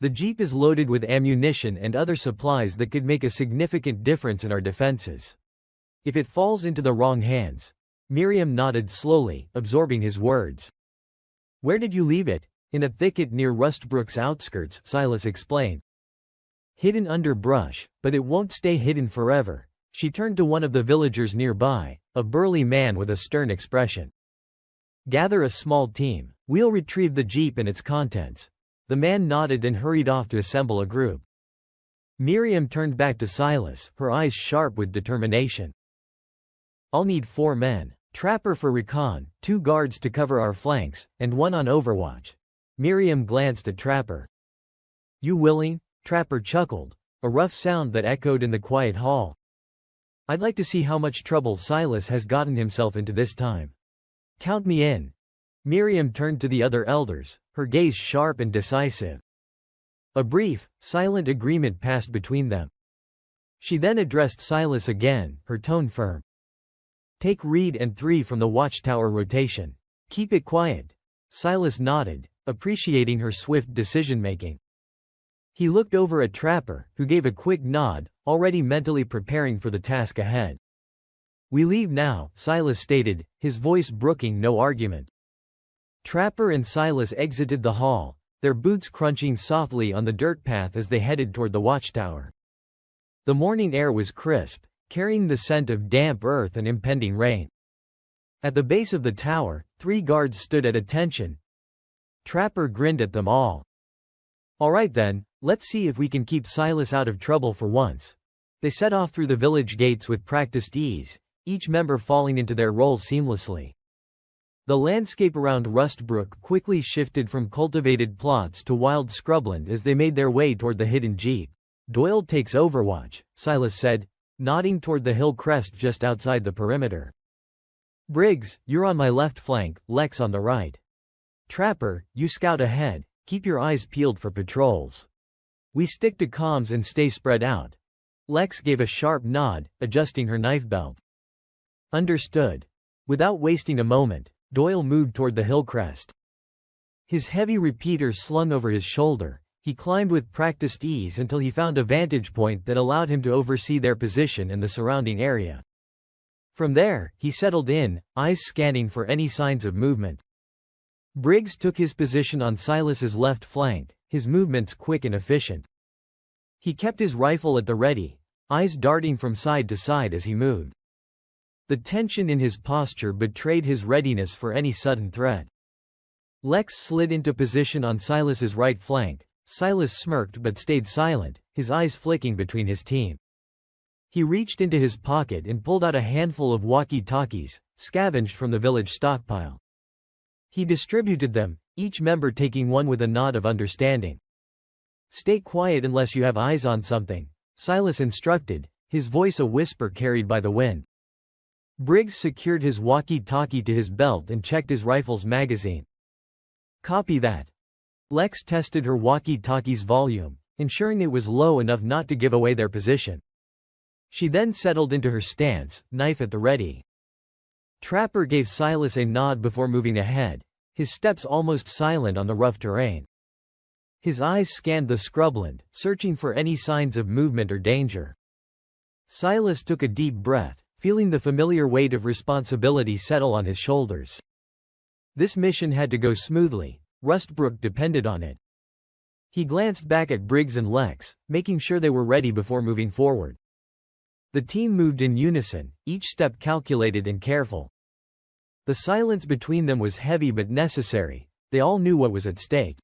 The Jeep is loaded with ammunition and other supplies that could make a significant difference in our defenses. If it falls into the wrong hands. Miriam nodded slowly, absorbing his words. Where did you leave it? In a thicket near Rustbrook's outskirts, Silas explained. Hidden under brush, but it won't stay hidden forever. She turned to one of the villagers nearby, a burly man with a stern expression. Gather a small team. We'll retrieve the Jeep and its contents. The man nodded and hurried off to assemble a group. Miriam turned back to Silas, her eyes sharp with determination. I'll need 4 men. Trapper for recon, 2 guards to cover our flanks, and 1 on overwatch. Miriam glanced at Trapper. You willing? Trapper chuckled, a rough sound that echoed in the quiet hall. I'd like to see how much trouble Silas has gotten himself into this time. Count me in. Miriam turned to the other elders, her gaze sharp and decisive. A brief, silent agreement passed between them. She then addressed Silas again, her tone firm. Take Reed and 3 from the watchtower rotation. Keep it quiet. Silas nodded, appreciating her swift decision-making. He looked over at Trapper, who gave a quick nod, already mentally preparing for the task ahead. We leave now, Silas stated, his voice brooking no argument. Trapper and Silas exited the hall, their boots crunching softly on the dirt path as they headed toward the watchtower. The morning air was crisp, carrying the scent of damp earth and impending rain. At the base of the tower, 3 guards stood at attention. Trapper grinned at them all. All right then, let's see if we can keep Silas out of trouble for once. They set off through the village gates with practiced ease, each member falling into their role seamlessly. The landscape around Rustbrook quickly shifted from cultivated plots to wild scrubland as they made their way toward the hidden Jeep. Doyle takes overwatch, Silas said, nodding toward the hill crest just outside the perimeter. Briggs, you're on my left flank, Lex on the right. Trapper, you scout ahead, keep your eyes peeled for patrols. We stick to comms and stay spread out. Lex gave a sharp nod, adjusting her knife belt. Understood. Without wasting a moment, Doyle moved toward the hill crest. His heavy repeater slung over his shoulder, he climbed with practiced ease until he found a vantage point that allowed him to oversee their position and the surrounding area. From there, he settled in, eyes scanning for any signs of movement. Briggs took his position on Silas's left flank, his movements quick and efficient. He kept his rifle at the ready, eyes darting from side to side as he moved. The tension in his posture betrayed his readiness for any sudden threat. Lex slid into position on Silas's right flank. Silas smirked but stayed silent, his eyes flicking between his team. He reached into his pocket and pulled out a handful of walkie-talkies, scavenged from the village stockpile. He distributed them, each member taking one with a nod of understanding. Stay quiet unless you have eyes on something, Silas instructed, his voice a whisper carried by the wind. Briggs secured his walkie-talkie to his belt and checked his rifle's magazine. Copy that. Lex tested her walkie-talkie's volume, ensuring it was low enough not to give away their position. She then settled into her stance, knife at the ready. Trapper gave Silas a nod before moving ahead, his steps almost silent on the rough terrain. His eyes scanned the scrubland, searching for any signs of movement or danger. Silas took a deep breath, feeling the familiar weight of responsibility settle on his shoulders. This mission had to go smoothly. Rustbrook depended on it. He glanced back at Briggs and Lex, making sure they were ready before moving forward. The team moved in unison, each step calculated and careful. The silence between them was heavy but necessary, they all knew what was at stake.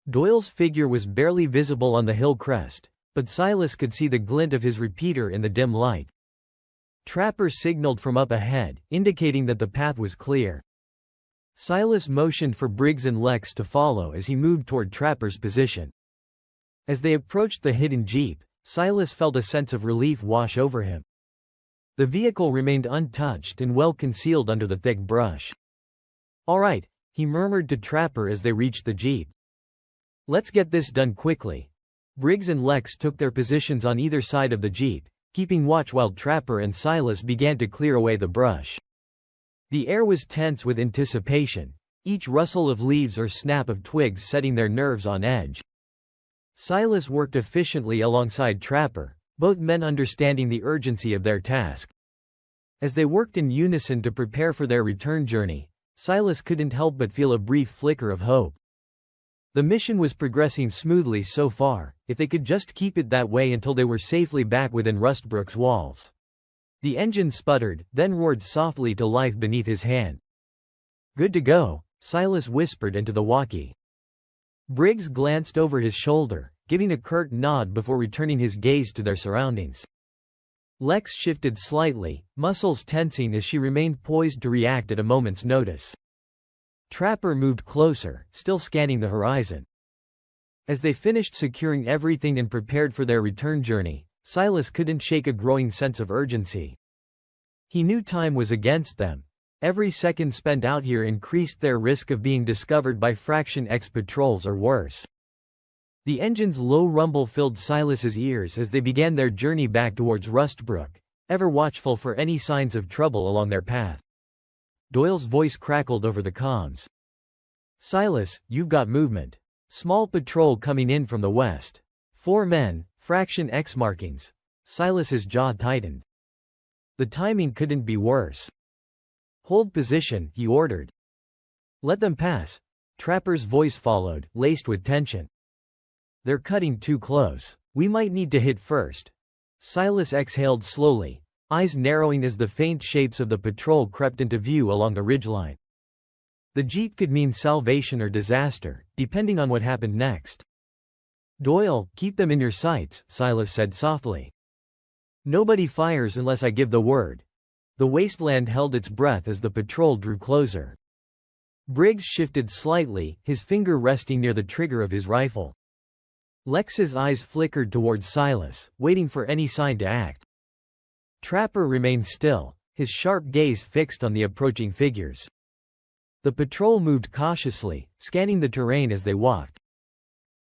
Doyle's figure was barely visible on the hill crest, but Silas could see the glint of his repeater in the dim light. Trapper signaled from up ahead, indicating that the path was clear. Silas motioned for Briggs and Lex to follow as he moved toward Trapper's position. As they approached the hidden Jeep, Silas felt a sense of relief wash over him. The vehicle remained untouched and well concealed under the thick brush. All right, he murmured to Trapper as they reached the Jeep. Let's get this done quickly. Briggs and Lex took their positions on either side of the Jeep, keeping watch while Trapper and Silas began to clear away the brush. The air was tense with anticipation, each rustle of leaves or snap of twigs setting their nerves on edge. Silas worked efficiently alongside Trapper, both men understanding the urgency of their task. As they worked in unison to prepare for their return journey, Silas couldn't help but feel a brief flicker of hope. The mission was progressing smoothly so far, if they could just keep it that way until they were safely back within Rustbrook's walls. The engine sputtered, then roared softly to life beneath his hand. "Good to go," Silas whispered into the walkie. Briggs glanced over his shoulder, giving a curt nod before returning his gaze to their surroundings. Lex shifted slightly, muscles tensing as she remained poised to react at a moment's notice. Trapper moved closer, still scanning the horizon. As they finished securing everything and prepared for their return journey, Silas couldn't shake a growing sense of urgency. He knew time was against them. Every second spent out here increased their risk of being discovered by Fraction X patrols or worse. The engine's low rumble filled Silas's ears as they began their journey back towards Rustbrook, ever watchful for any signs of trouble along their path. Doyle's voice crackled over the comms. "Silas, you've got movement. Small patrol coming in from the west. 4 men, Fraction X markings." Silas's jaw tightened. The timing couldn't be worse. "Hold position," he ordered. "Let them pass." Trapper's voice followed, laced with tension. "They're cutting too close. We might need to hit first." Silas exhaled slowly, eyes narrowing as the faint shapes of the patrol crept into view along the ridgeline. The jeep could mean salvation or disaster, depending on what happened next. "Doyle, keep them in your sights," Silas said softly. "Nobody fires unless I give the word." The Wasteland held its breath as the patrol drew closer. Briggs shifted slightly, his finger resting near the trigger of his rifle. Lex's eyes flickered towards Silas, waiting for any sign to act. Trapper remained still, his sharp gaze fixed on the approaching figures. The patrol moved cautiously, scanning the terrain as they walked.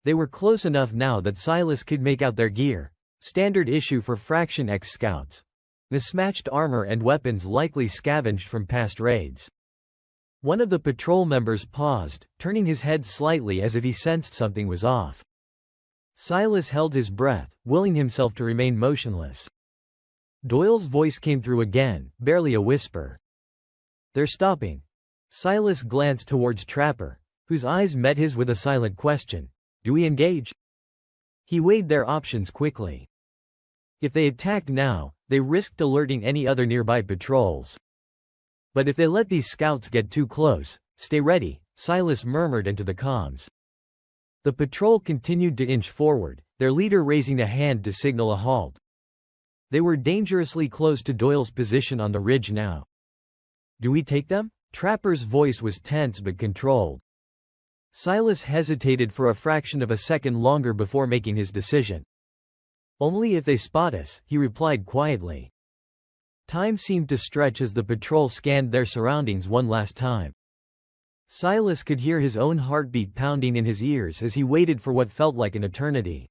They were close enough now that Silas could make out their gear, standard issue for Fraction X scouts. Mismatched armor and weapons likely scavenged from past raids. One of the patrol members paused, turning his head slightly as if he sensed something was off. Silas held his breath, willing himself to remain motionless. Doyle's voice came through again, barely a whisper. "They're stopping." Silas glanced towards Trapper, whose eyes met his with a silent question. "Do we engage?" He weighed their options quickly. If they attacked now, they risked alerting any other nearby patrols. But if they let these scouts get too close, "Stay ready," Silas murmured into the comms. The patrol continued to inch forward, their leader raising a hand to signal a halt. They were dangerously close to Doyle's position on the ridge now. "Do we take them?" Trapper's voice was tense but controlled. Silas hesitated for a fraction of a second longer before making his decision. "Only if they spot us," he replied quietly. Time seemed to stretch as the patrol scanned their surroundings one last time. Silas could hear his own heartbeat pounding in his ears as he waited for what felt like an eternity.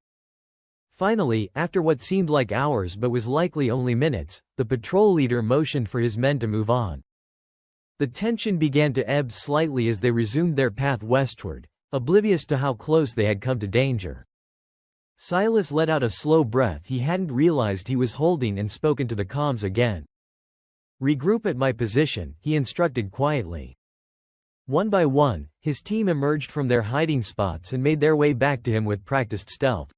Finally, after what seemed like hours but was likely only minutes, the patrol leader motioned for his men to move on. The tension began to ebb slightly as they resumed their path westward, oblivious to how close they had come to danger. Silas let out a slow breath he hadn't realized he was holding and spoke into the comms again. "Regroup at my position," he instructed quietly. One by one, his team emerged from their hiding spots and made their way back to him with practiced stealth.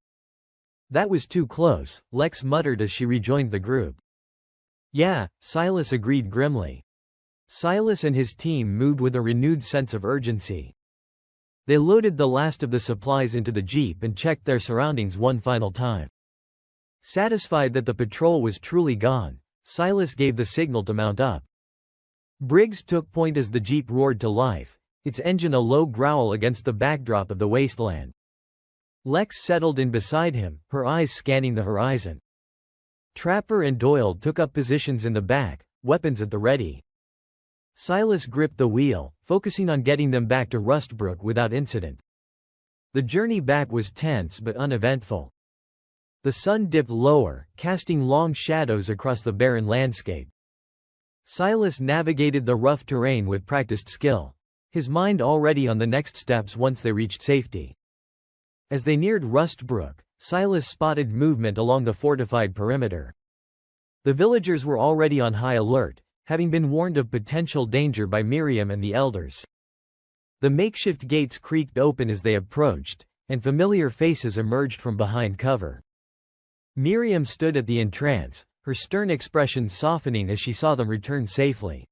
"That was too close," Lex muttered as she rejoined the group. "Yeah," Silas agreed grimly. Silas and his team moved with a renewed sense of urgency. They loaded the last of the supplies into the jeep and checked their surroundings one final time. Satisfied that the patrol was truly gone, Silas gave the signal to mount up. Briggs took point as the jeep roared to life, its engine a low growl against the backdrop of the wasteland. Lex settled in beside him, her eyes scanning the horizon. Trapper and Doyle took up positions in the back, weapons at the ready. Silas gripped the wheel, focusing on getting them back to Rustbrook without incident. The journey back was tense but uneventful. The sun dipped lower, casting long shadows across the barren landscape. Silas navigated the rough terrain with practiced skill, his mind already on the next steps once they reached safety. As they neared Rustbrook, Silas spotted movement along the fortified perimeter. The villagers were already on high alert, having been warned of potential danger by Miriam and the elders. The makeshift gates creaked open as they approached, and familiar faces emerged from behind cover. Miriam stood at the entrance, her stern expression softening as she saw them return safely.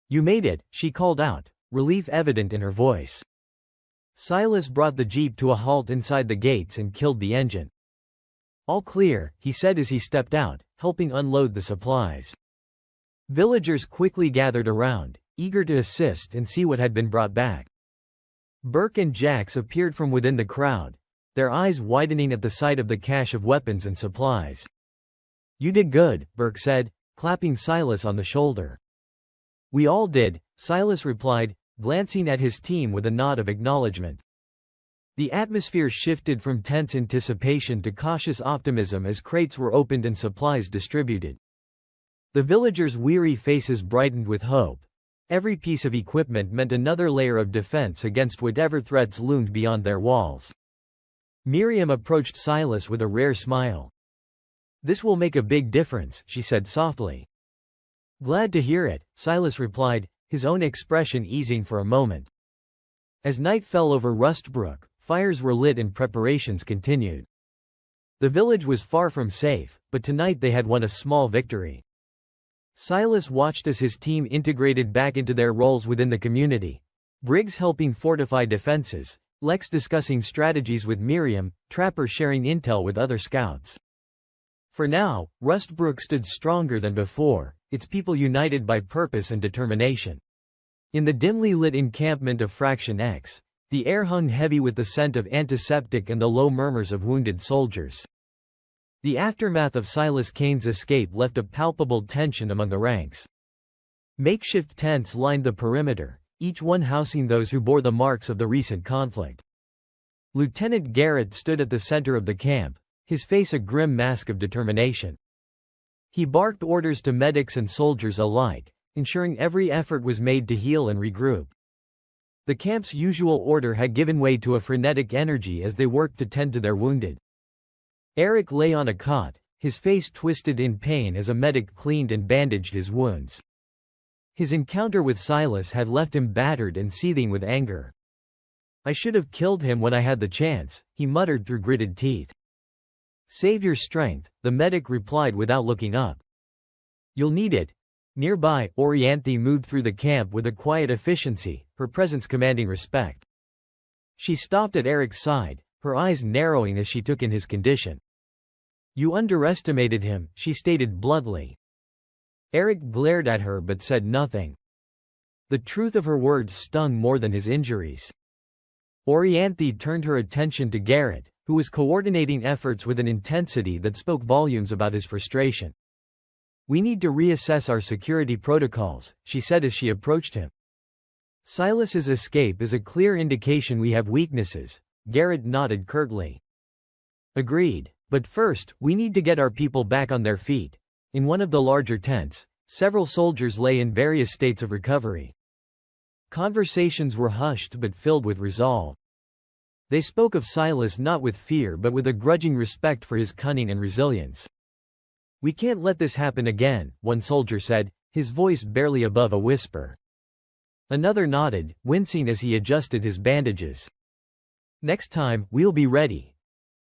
"You made it," she called out, relief evident in her voice. Silas brought the jeep to a halt inside the gates and killed the engine. "All clear," he said as he stepped out, helping unload the supplies. Villagers quickly gathered around, eager to assist and see what had been brought back. Burke and Jax appeared from within the crowd, their eyes widening at the sight of the cache of weapons and supplies. "You did good," Burke said, clapping Silas on the shoulder. "We all did," Silas replied, glancing at his team with a nod of acknowledgement. The atmosphere shifted from tense anticipation to cautious optimism as crates were opened and supplies distributed. The villagers' weary faces brightened with hope. Every piece of equipment meant another layer of defense against whatever threats loomed beyond their walls. Miriam approached Silas with a rare smile. "This will make a big difference," she said softly. "Glad to hear it," Silas replied, his own expression easing for a moment. As night fell over Rustbrook, fires were lit and preparations continued. The village was far from safe, but tonight they had won a small victory. Silas watched as his team integrated back into their roles within the community, Briggs helping fortify defenses, Lex discussing strategies with Miriam, Trapper sharing intel with other scouts. For now, Rustbrook stood stronger than before, its people united by purpose and determination. In the dimly lit encampment of Fraction X, the air hung heavy with the scent of antiseptic and the low murmurs of wounded soldiers. The aftermath of Silas Kane's escape left a palpable tension among the ranks. Makeshift tents lined the perimeter, each one housing those who bore the marks of the recent conflict. Lieutenant Garrett stood at the center of the camp, his face a grim mask of determination. He barked orders to medics and soldiers alike, ensuring every effort was made to heal and regroup. The camp's usual order had given way to a frenetic energy as they worked to tend to their wounded. Eric lay on a cot, his face twisted in pain as a medic cleaned and bandaged his wounds. His encounter with Silas had left him battered and seething with anger. "I should have killed him when I had the chance," he muttered through gritted teeth. "Save your strength," the medic replied without looking up. "You'll need it." Nearby, Orianthe moved through the camp with a quiet efficiency, her presence commanding respect. She stopped at Eric's side, her eyes narrowing as she took in his condition. "You underestimated him," she stated bluntly. Eric glared at her but said nothing. The truth of her words stung more than his injuries. Orianthe turned her attention to Garrett, who was coordinating efforts with an intensity that spoke volumes about his frustration. "We need to reassess our security protocols," she said as she approached him. "Silas's escape is a clear indication we have weaknesses," Garrett nodded curtly. "Agreed. But first, we need to get our people back on their feet." In one of the larger tents, several soldiers lay in various states of recovery. Conversations were hushed but filled with resolve. They spoke of Silas not with fear but with a grudging respect for his cunning and resilience. "We can't let this happen again," one soldier said, his voice barely above a whisper. Another nodded, wincing as he adjusted his bandages. "Next time, we'll be ready."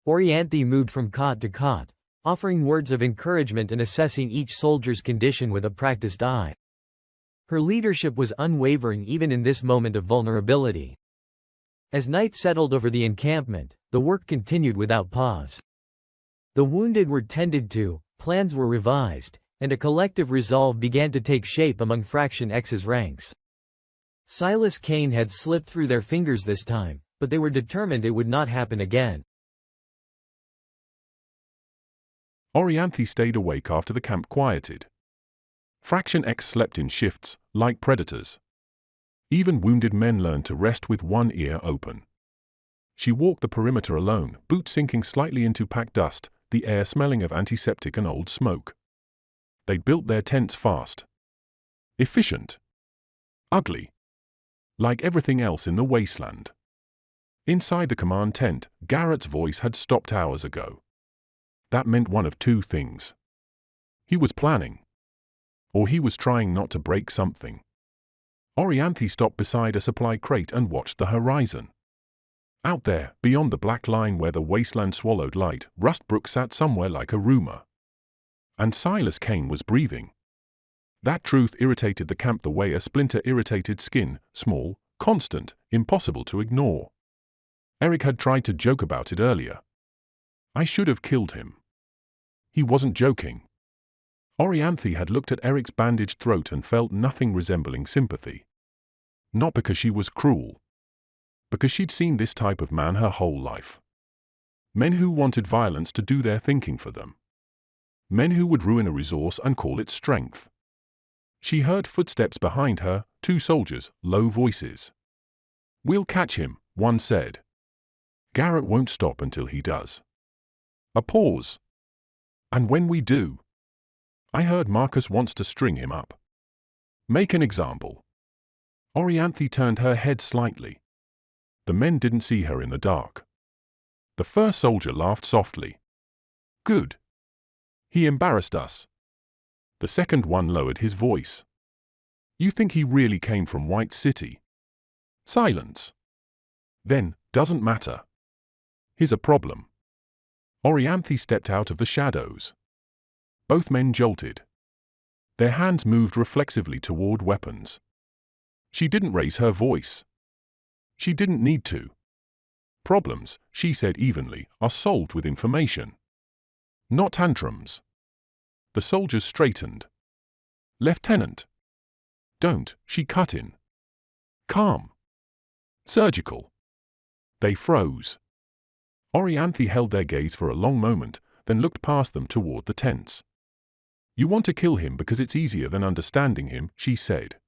Orianthe moved from cot to cot, offering words of encouragement and assessing each soldier's condition with a practiced eye. Her leadership was unwavering even in this moment of vulnerability. As night settled over the encampment, the work continued without pause. The wounded were tended to, plans were revised, and a collective resolve began to take shape among Fraction X's ranks. Silas Kane had slipped through their fingers this time, but they were determined it would not happen again. Orianthe stayed awake after the camp quieted. Fraction X slept in shifts, like predators. Even wounded men learned to rest with one ear open. She walked the perimeter alone, boots sinking slightly into packed dust, the air smelling of antiseptic and old smoke. They'd built their tents fast. Efficient. Ugly. Like everything else in the Wasteland. Inside the command tent, Garrett's voice had stopped hours ago. That meant one of two things. He was planning. Or he was trying not to break something. Orianthe stopped beside a supply crate and watched the horizon. Out there, beyond the black line where the wasteland swallowed light, Rustbrook sat somewhere like a rumor. And Silas Kane was breathing. That truth irritated the camp the way a splinter irritated skin, small, constant, impossible to ignore. Eric had tried to joke about it earlier. I should have killed him. He wasn't joking. Orianthe had looked at Eric's bandaged throat and felt nothing resembling sympathy. Not because she was cruel. Because she'd seen this type of man her whole life. Men who wanted violence to do their thinking for them. Men who would ruin a resource and call it strength. She heard footsteps behind her, 2 soldiers, low voices. "We'll catch him," one said. "Garrett won't stop until he does." A pause. "And when we do, I heard Marcus wants to string him up. Make an example." Orianthe turned her head slightly. The men didn't see her in the dark. The first soldier laughed softly. "Good. He embarrassed us." The second one lowered his voice. "You think he really came from White City?" Silence. "Then, doesn't matter. Here's a problem." Orianthe stepped out of the shadows. Both men jolted. Their hands moved reflexively toward weapons. She didn't raise her voice. She didn't need to. Problems, she said evenly, are solved with information. Not tantrums. The soldiers straightened. "Lieutenant." "Don't," she cut in. "Calm. Surgical." They froze. Orianthe held their gaze for a long moment, then looked past them toward the tents. "You want to kill him because it's easier than understanding him," she said.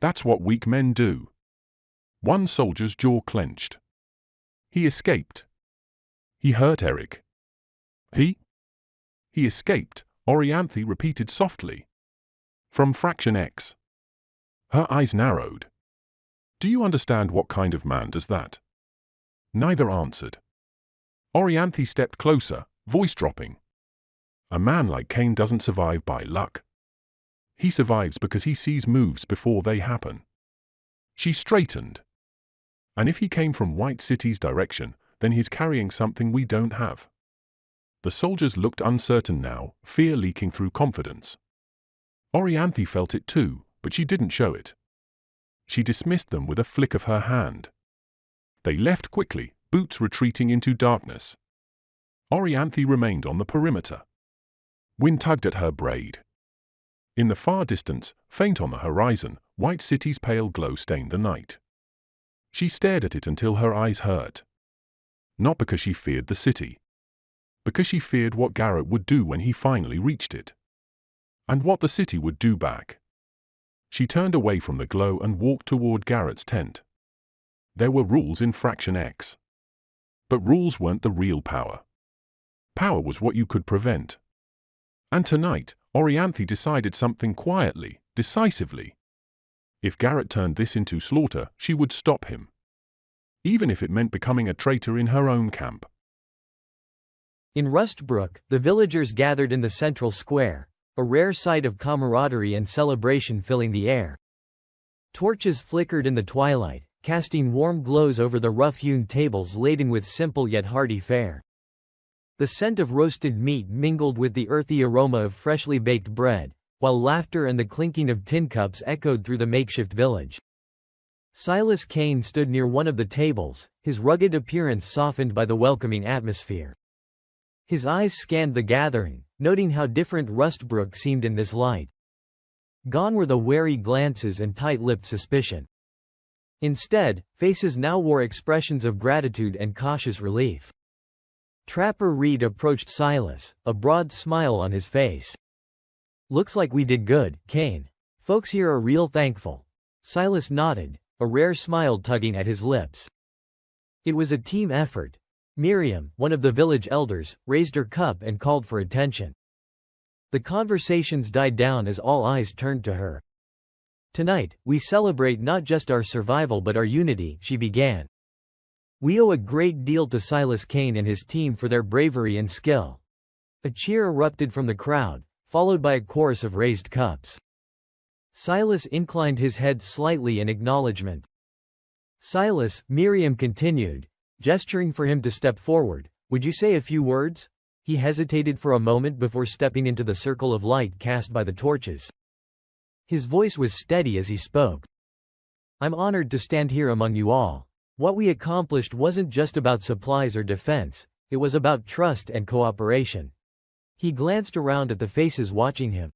"That's what weak men do." One soldier's jaw clenched. "He escaped." "He hurt Eric." He escaped," Orianthe repeated softly. "From Fraction X." Her eyes narrowed. "Do you understand what kind of man does that?" Neither answered. Orianthe stepped closer, voice dropping. "A man like Kane doesn't survive by luck. He survives because he sees moves before they happen." She straightened. "And if he came from White City's direction, then he's carrying something we don't have." The soldiers looked uncertain now, fear leaking through confidence. Orianthe felt it too, but she didn't show it. She dismissed them with a flick of her hand. They left quickly, boots retreating into darkness. Orianthe remained on the perimeter. Wind tugged at her braid. In the far distance, faint on the horizon, White City's pale glow stained the night. She stared at it until her eyes hurt. Not because she feared the city. Because she feared what Garrett would do when he finally reached it. And what the city would do back. She turned away from the glow and walked toward Garrett's tent. There were rules in Fraction X. But rules weren't the real power. Power was what you could prevent. And tonight, Orianthe decided something quietly, decisively. If Garrett turned this into slaughter, she would stop him. Even if it meant becoming a traitor in her own camp. In Rustbrook, the villagers gathered in the central square, a rare sight of camaraderie and celebration filling the air. Torches flickered in the twilight, casting warm glows over the rough-hewn tables laden with simple yet hearty fare. The scent of roasted meat mingled with the earthy aroma of freshly baked bread, while laughter and the clinking of tin cups echoed through the makeshift village. Silas Kane stood near one of the tables, his rugged appearance softened by the welcoming atmosphere. His eyes scanned the gathering, noting how different Rustbrook seemed in this light. Gone were the wary glances and tight-lipped suspicion. Instead, faces now wore expressions of gratitude and cautious relief. Trapper Reed approached Silas, a broad smile on his face. "Looks like we did good, Kane. Folks here are real thankful." Silas nodded, a rare smile tugging at his lips. It was a team effort. Miriam, one of the village elders, raised her cup and called for attention. The conversations died down as all eyes turned to her. "Tonight, we celebrate not just our survival but our unity," she began. We owe a great deal to Silas Kane and his team for their bravery and skill." A cheer erupted from the crowd, followed by a chorus of raised cups. Silas inclined his head slightly in acknowledgement. "Silas," Miriam continued, gesturing for him to step forward, "would you say a few words?" He hesitated for a moment before stepping into the circle of light cast by the torches. His voice was steady as he spoke. "I'm honored to stand here among you all. What we accomplished wasn't just about supplies or defense, it was about trust and cooperation." He glanced around at the faces watching him.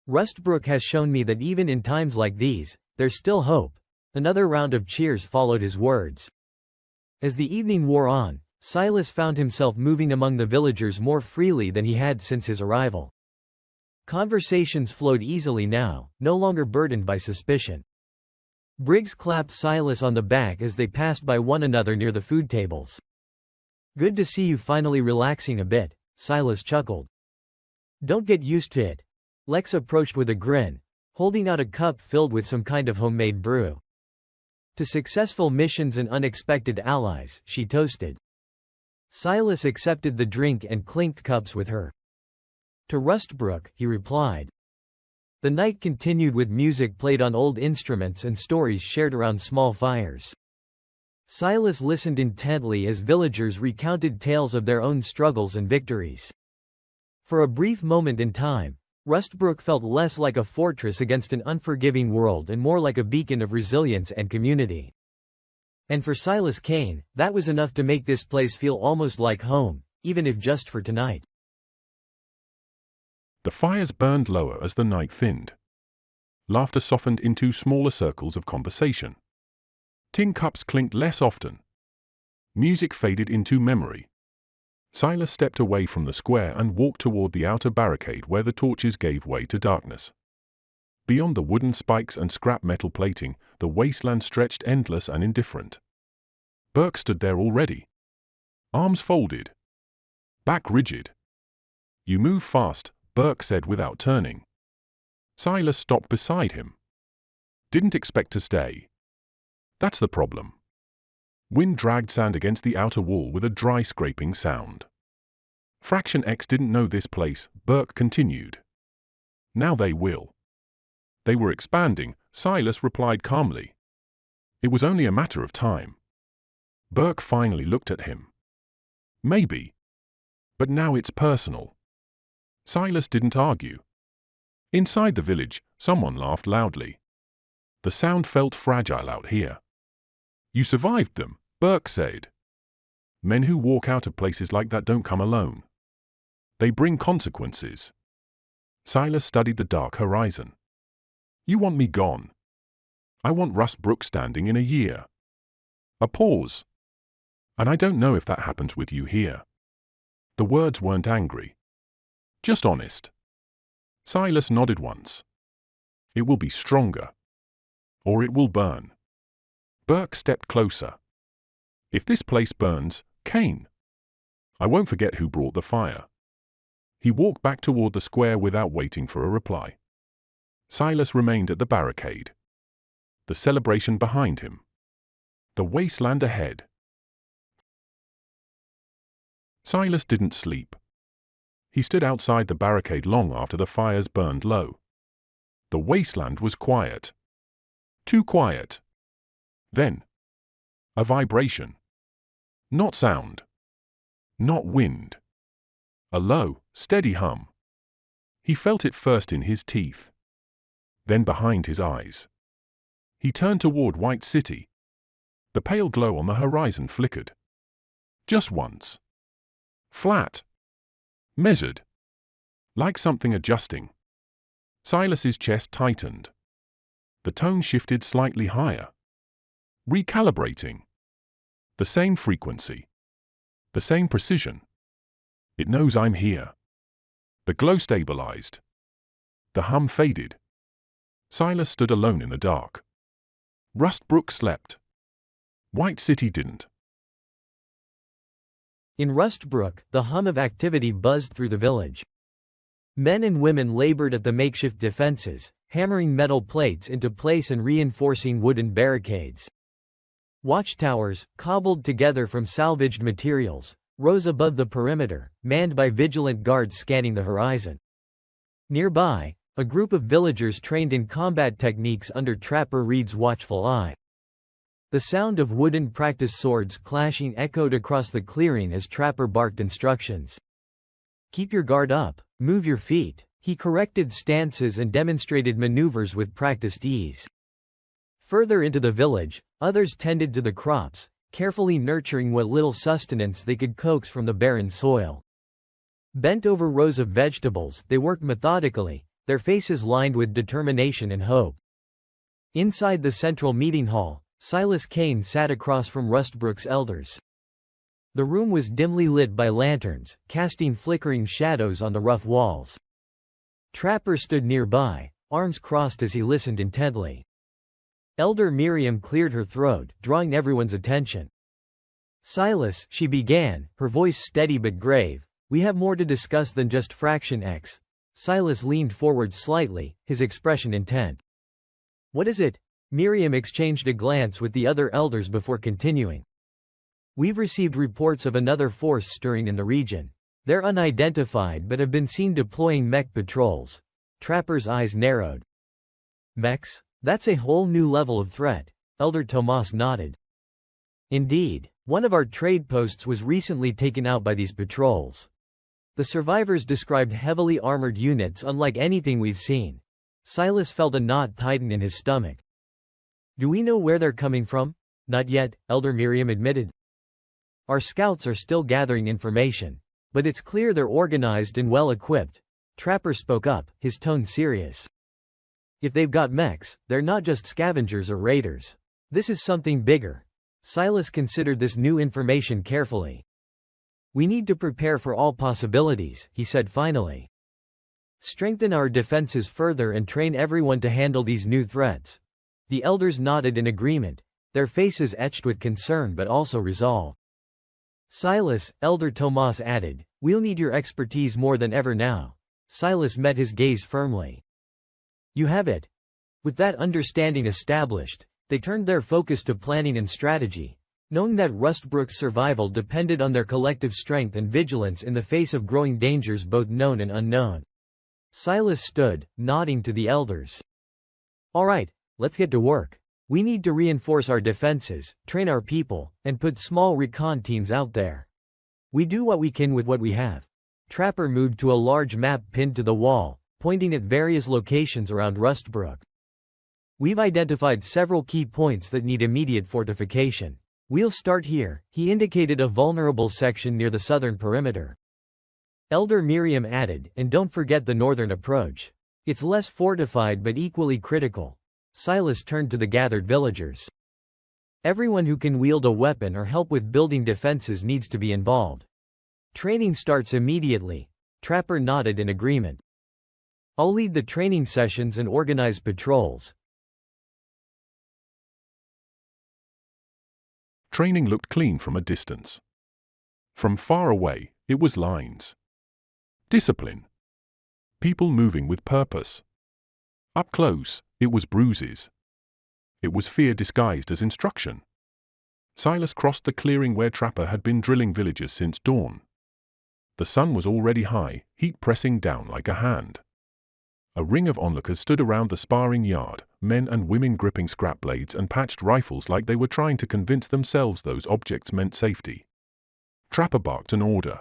"Rustbrook has shown me that even in times like these, there's still hope." Another round of cheers followed his words. As the evening wore on, Silas found himself moving among the villagers more freely than he had since his arrival. Conversations flowed easily now, no longer burdened by suspicion. Briggs clapped Silas on the back as they passed by one another near the food tables. "Good to see you finally relaxing a bit," Silas chuckled. "Don't get used to it." Lex approached with a grin, holding out a cup filled with some kind of homemade brew. "To successful missions and unexpected allies," she toasted. Silas accepted the drink and clinked cups with her. "To Rustbrook," he replied. The night continued with music played on old instruments and stories shared around small fires. Silas listened intently as villagers recounted tales of their own struggles and victories. For a brief moment in time, Rustbrook felt less like a fortress against an unforgiving world and more like a beacon of resilience and community. And for Silas Kane, that was enough to make this place feel almost like home, even if just for tonight. The fires burned lower as the night thinned. Laughter softened into smaller circles of conversation. Tin cups clinked less often. Music faded into memory. Silas stepped away from the square and walked toward the outer barricade where the torches gave way to darkness. Beyond the wooden spikes and scrap metal plating, the wasteland stretched endless and indifferent. Burke stood there already. Arms folded. Back rigid. "You move fast," Burke said without turning. Silas stopped beside him. "Didn't expect to stay." "That's the problem." Wind dragged sand against the outer wall with a dry scraping sound. "Fraction X didn't know this place," Burke continued. "Now they will." "They were expanding," Silas replied calmly. "It was only a matter of time." Burke finally looked at him. "Maybe. But now it's personal." Silas didn't argue. Inside the village, someone laughed loudly. The sound felt fragile out here. "You survived them," Burke said. "Men who walk out of places like that don't come alone. They bring consequences." Silas studied the dark horizon. "You want me gone. I want Rustbrook standing in a year." A pause. "And I don't know if that happens with you here." The words weren't angry. Just honest. Silas nodded once. "It will be stronger. Or it will burn." Burke stepped closer. "If this place burns, Kane. I won't forget who brought the fire." He walked back toward the square without waiting for a reply. Silas remained at the barricade. The celebration behind him. The wasteland ahead. Silas didn't sleep. He stood outside the barricade long after the fires burned low. The wasteland was quiet. Too quiet. Then, a vibration. Not sound. Not wind. A low, steady hum. He felt it first in his teeth. Then behind his eyes. He turned toward White City. The pale glow on the horizon flickered. Just once. Flat. Measured. Like something adjusting. Silas's chest tightened. The tone shifted slightly higher. Recalibrating. The same frequency. The same precision. It knows I'm here. The glow stabilized. The hum faded. Silas stood alone in the dark. Rustbrook slept. White City didn't. In Rustbrook, the hum of activity buzzed through the village. Men and women labored at the makeshift defenses, hammering metal plates into place and reinforcing wooden barricades. Watchtowers, cobbled together from salvaged materials, rose above the perimeter, manned by vigilant guards scanning the horizon. Nearby, a group of villagers trained in combat techniques under Trapper Reed's watchful eye. The sound of wooden practice swords clashing echoed across the clearing as Trapper barked instructions. Keep your guard up, move your feet. He corrected stances and demonstrated maneuvers with practiced ease. Further into the village, others tended to the crops, carefully nurturing what little sustenance they could coax from the barren soil. Bent over rows of vegetables, they worked methodically, their faces lined with determination and hope. Inside the central meeting hall, Silas Kane sat across from Rustbrook's elders. The room was dimly lit by lanterns, casting flickering shadows on the rough walls. Trapper stood nearby, arms crossed as he listened intently. Elder Miriam cleared her throat, drawing everyone's attention. Silas, she began, her voice steady but grave, we have more to discuss than just Fraction X. Silas leaned forward slightly, his expression intent. What is it? Miriam exchanged a glance with the other elders before continuing. We've received reports of another force stirring in the region. They're unidentified but have been seen deploying mech patrols. Trapper's eyes narrowed. Mechs? That's a whole new level of threat. Elder Tomas nodded. Indeed, one of our trade posts was recently taken out by these patrols. The survivors described heavily armored units unlike anything we've seen. Silas felt a knot tighten in his stomach. Do we know where they're coming from? Not yet, Elder Miriam admitted. Our scouts are still gathering information, but it's clear they're organized and well equipped. Trapper spoke up, his tone serious. If they've got mechs, they're not just scavengers or raiders. This is something bigger. Silas considered this new information carefully. We need to prepare for all possibilities, he said finally. Strengthen our defenses further and train everyone to handle these new threats. The elders nodded in agreement, their faces etched with concern but also resolve. Silas, Elder Tomas added, we'll need your expertise more than ever now. Silas met his gaze firmly. You have it. With that understanding established, they turned their focus to planning and strategy, knowing that Rustbrook's survival depended on their collective strength and vigilance in the face of growing dangers both known and unknown. Silas stood, nodding to the elders. All right, let's get to work. We need to reinforce our defenses, train our people, and put small recon teams out there. We do what we can with what we have. Trapper moved to a large map pinned to the wall, pointing at various locations around Rustbrook. We've identified several key points that need immediate fortification. We'll start here, he indicated a vulnerable section near the southern perimeter. Elder Miriam added, and don't forget the northern approach. It's less fortified but equally critical. Silas turned to the gathered villagers. Everyone who can wield a weapon or help with building defenses needs to be involved. Training starts immediately. Trapper nodded in agreement. I'll lead the training sessions and organize patrols. Training looked clean from a distance. From far away, it was lines. Discipline. People moving with purpose. Up close, it was bruises. It was fear disguised as instruction. Silas crossed the clearing where Trapper had been drilling villagers since dawn. The sun was already high, heat pressing down like a hand. A ring of onlookers stood around the sparring yard, men and women gripping scrap blades and patched rifles like they were trying to convince themselves those objects meant safety. Trapper barked an order.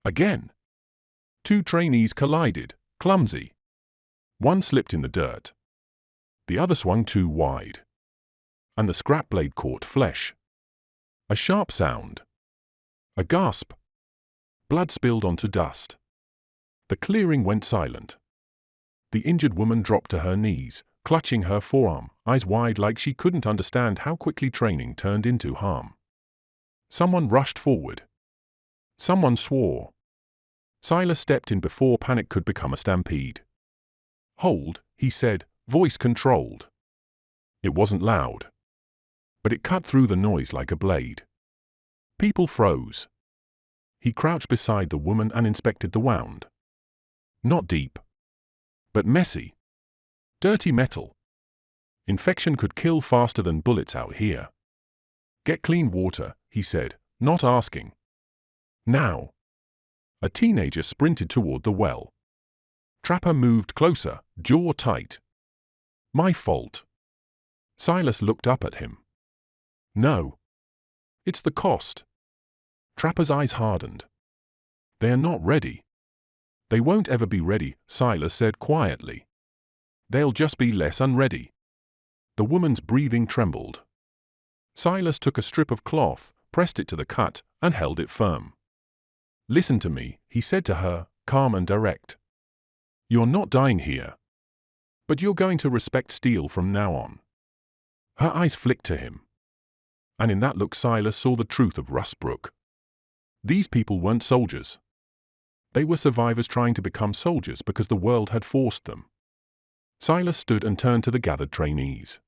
Again. 2 trainees collided, clumsy. One slipped in the dirt. The other swung too wide. And the scrap blade caught flesh. A sharp sound. A gasp. Blood spilled onto dust. The clearing went silent. The injured woman dropped to her knees, clutching her forearm, eyes wide like she couldn't understand how quickly training turned into harm. Someone rushed forward. Someone swore. Silas stepped in before panic could become a stampede. Hold, he said, voice controlled. It wasn't loud, but it cut through the noise like a blade. People froze. He crouched beside the woman and inspected the wound. Not deep, but messy. Dirty metal. Infection could kill faster than bullets out here. Get clean water, he said, not asking. Now. A teenager sprinted toward the well. Trapper moved closer, jaw tight. My fault. Silas looked up at him. No. It's the cost. Trapper's eyes hardened. They are not ready. They won't ever be ready, Silas said quietly. They'll just be less unready. The woman's breathing trembled. Silas took a strip of cloth, pressed it to the cut, and held it firm. Listen to me, he said to her, calm and direct. You're not dying here. But you're going to respect steel from now on. Her eyes flicked to him. And in that look Silas saw the truth of Rustbrook. These people weren't soldiers. They were survivors trying to become soldiers because the world had forced them. Silas stood and turned to the gathered trainees.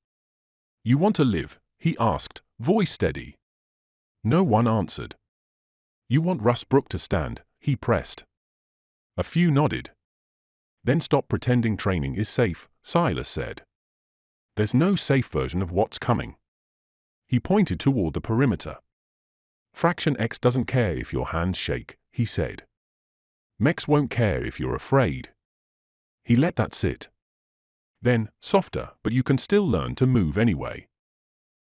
You want to live? He asked, voice steady. No one answered. You want Rustbrook to stand? He pressed. A few nodded. Then stop pretending training is safe, Silas said. There's no safe version of what's coming. He pointed toward the perimeter. Fraction X doesn't care if your hands shake, he said. Mex won't care if you're afraid. He let that sit. Then, softer, but you can still learn to move anyway.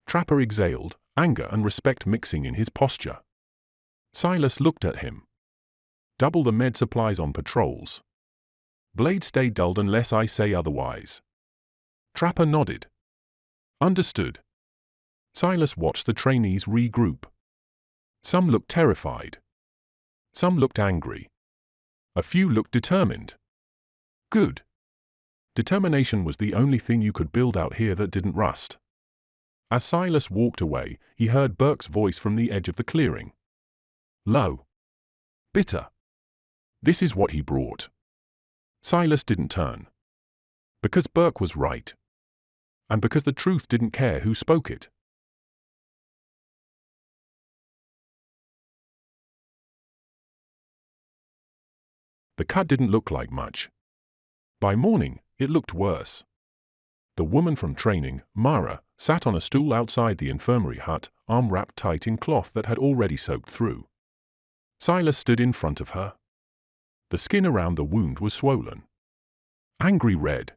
Trapper exhaled, anger and respect mixing in his posture. Silas looked at him. Double the med supplies on patrols. Blade stay dulled unless I say otherwise. Trapper nodded. Understood. Silas watched the trainees regroup. Some looked terrified. Some looked angry. A few looked determined. Good. Determination was the only thing you could build out here that didn't rust. As Silas walked away, he heard Burke's voice from the edge of the clearing. Low. Bitter. This is what he brought. Silas didn't turn. Because Burke was right. And because the truth didn't care who spoke it. The cut didn't look like much. By morning, it looked worse. The woman from training, Mara, sat on a stool outside the infirmary hut, arm wrapped tight in cloth that had already soaked through. Silas stood in front of her. The skin around the wound was swollen. Angry red.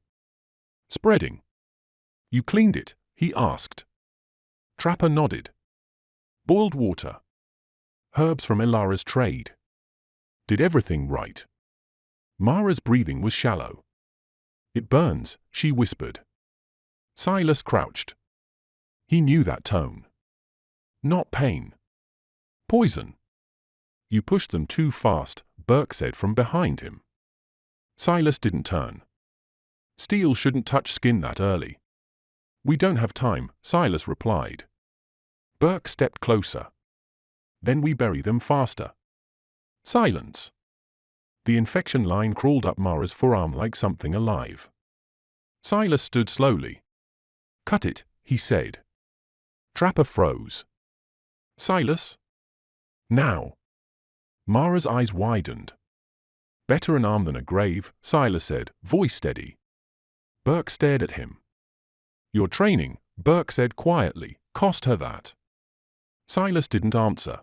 Spreading. You cleaned it, he asked. Trapper nodded. Boiled water. Herbs from Elara's trade. Did everything right. Mara's breathing was shallow. It burns, she whispered. Silas crouched. He knew that tone. Not pain. Poison. You pushed them too fast, Burke said from behind him. Silas didn't turn. Steel shouldn't touch skin that early. We don't have time, Silas replied. Burke stepped closer. Then we bury them faster. Silence. The infection line crawled up Mara's forearm like something alive. Silas stood slowly. Cut it, he said. Trapper froze. Silas? Now. Mara's eyes widened. Better an arm than a grave, Silas said, voice steady. Burke stared at him. Your training, Burke said quietly, cost her that. Silas didn't answer.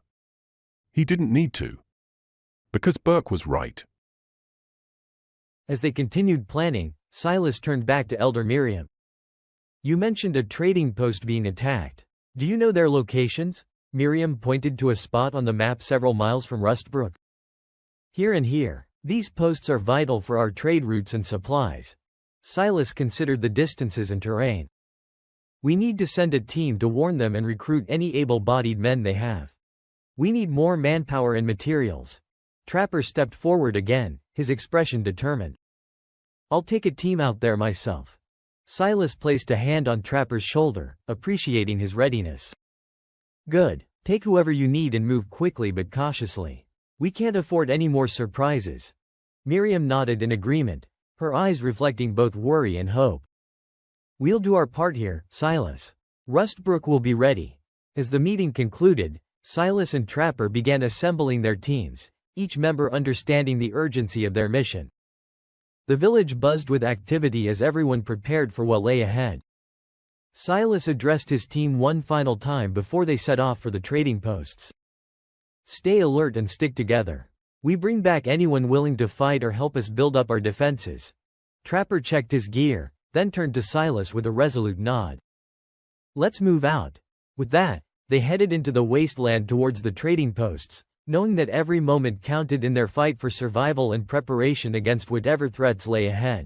He didn't need to. Because Burke was right. As they continued planning, Silas turned back to Elder Miriam. You mentioned a trading post being attacked. Do you know their locations? Miriam pointed to a spot on the map several miles from Rustbrook. Here and here. These posts are vital for our trade routes and supplies. Silas considered the distances and terrain. We need to send a team to warn them and recruit any able-bodied men they have. We need more manpower and materials. Trapper stepped forward again, his expression determined. I'll take a team out there myself. Silas placed a hand on Trapper's shoulder, appreciating his readiness. Good. Take whoever you need and move quickly but cautiously. We can't afford any more surprises. Miriam nodded in agreement, her eyes reflecting both worry and hope. We'll do our part here, Silas. Rustbrook will be ready. As the meeting concluded, Silas and Trapper began assembling their teams, each member understanding the urgency of their mission. The village buzzed with activity as everyone prepared for what lay ahead. Silas addressed his team one final time before they set off for the trading posts. Stay alert and stick together. We bring back anyone willing to fight or help us build up our defenses. Trapper checked his gear, then turned to Silas with a resolute nod. Let's move out. With that, they headed into the wasteland towards the trading posts, knowing that every moment counted in their fight for survival and preparation against whatever threats lay ahead.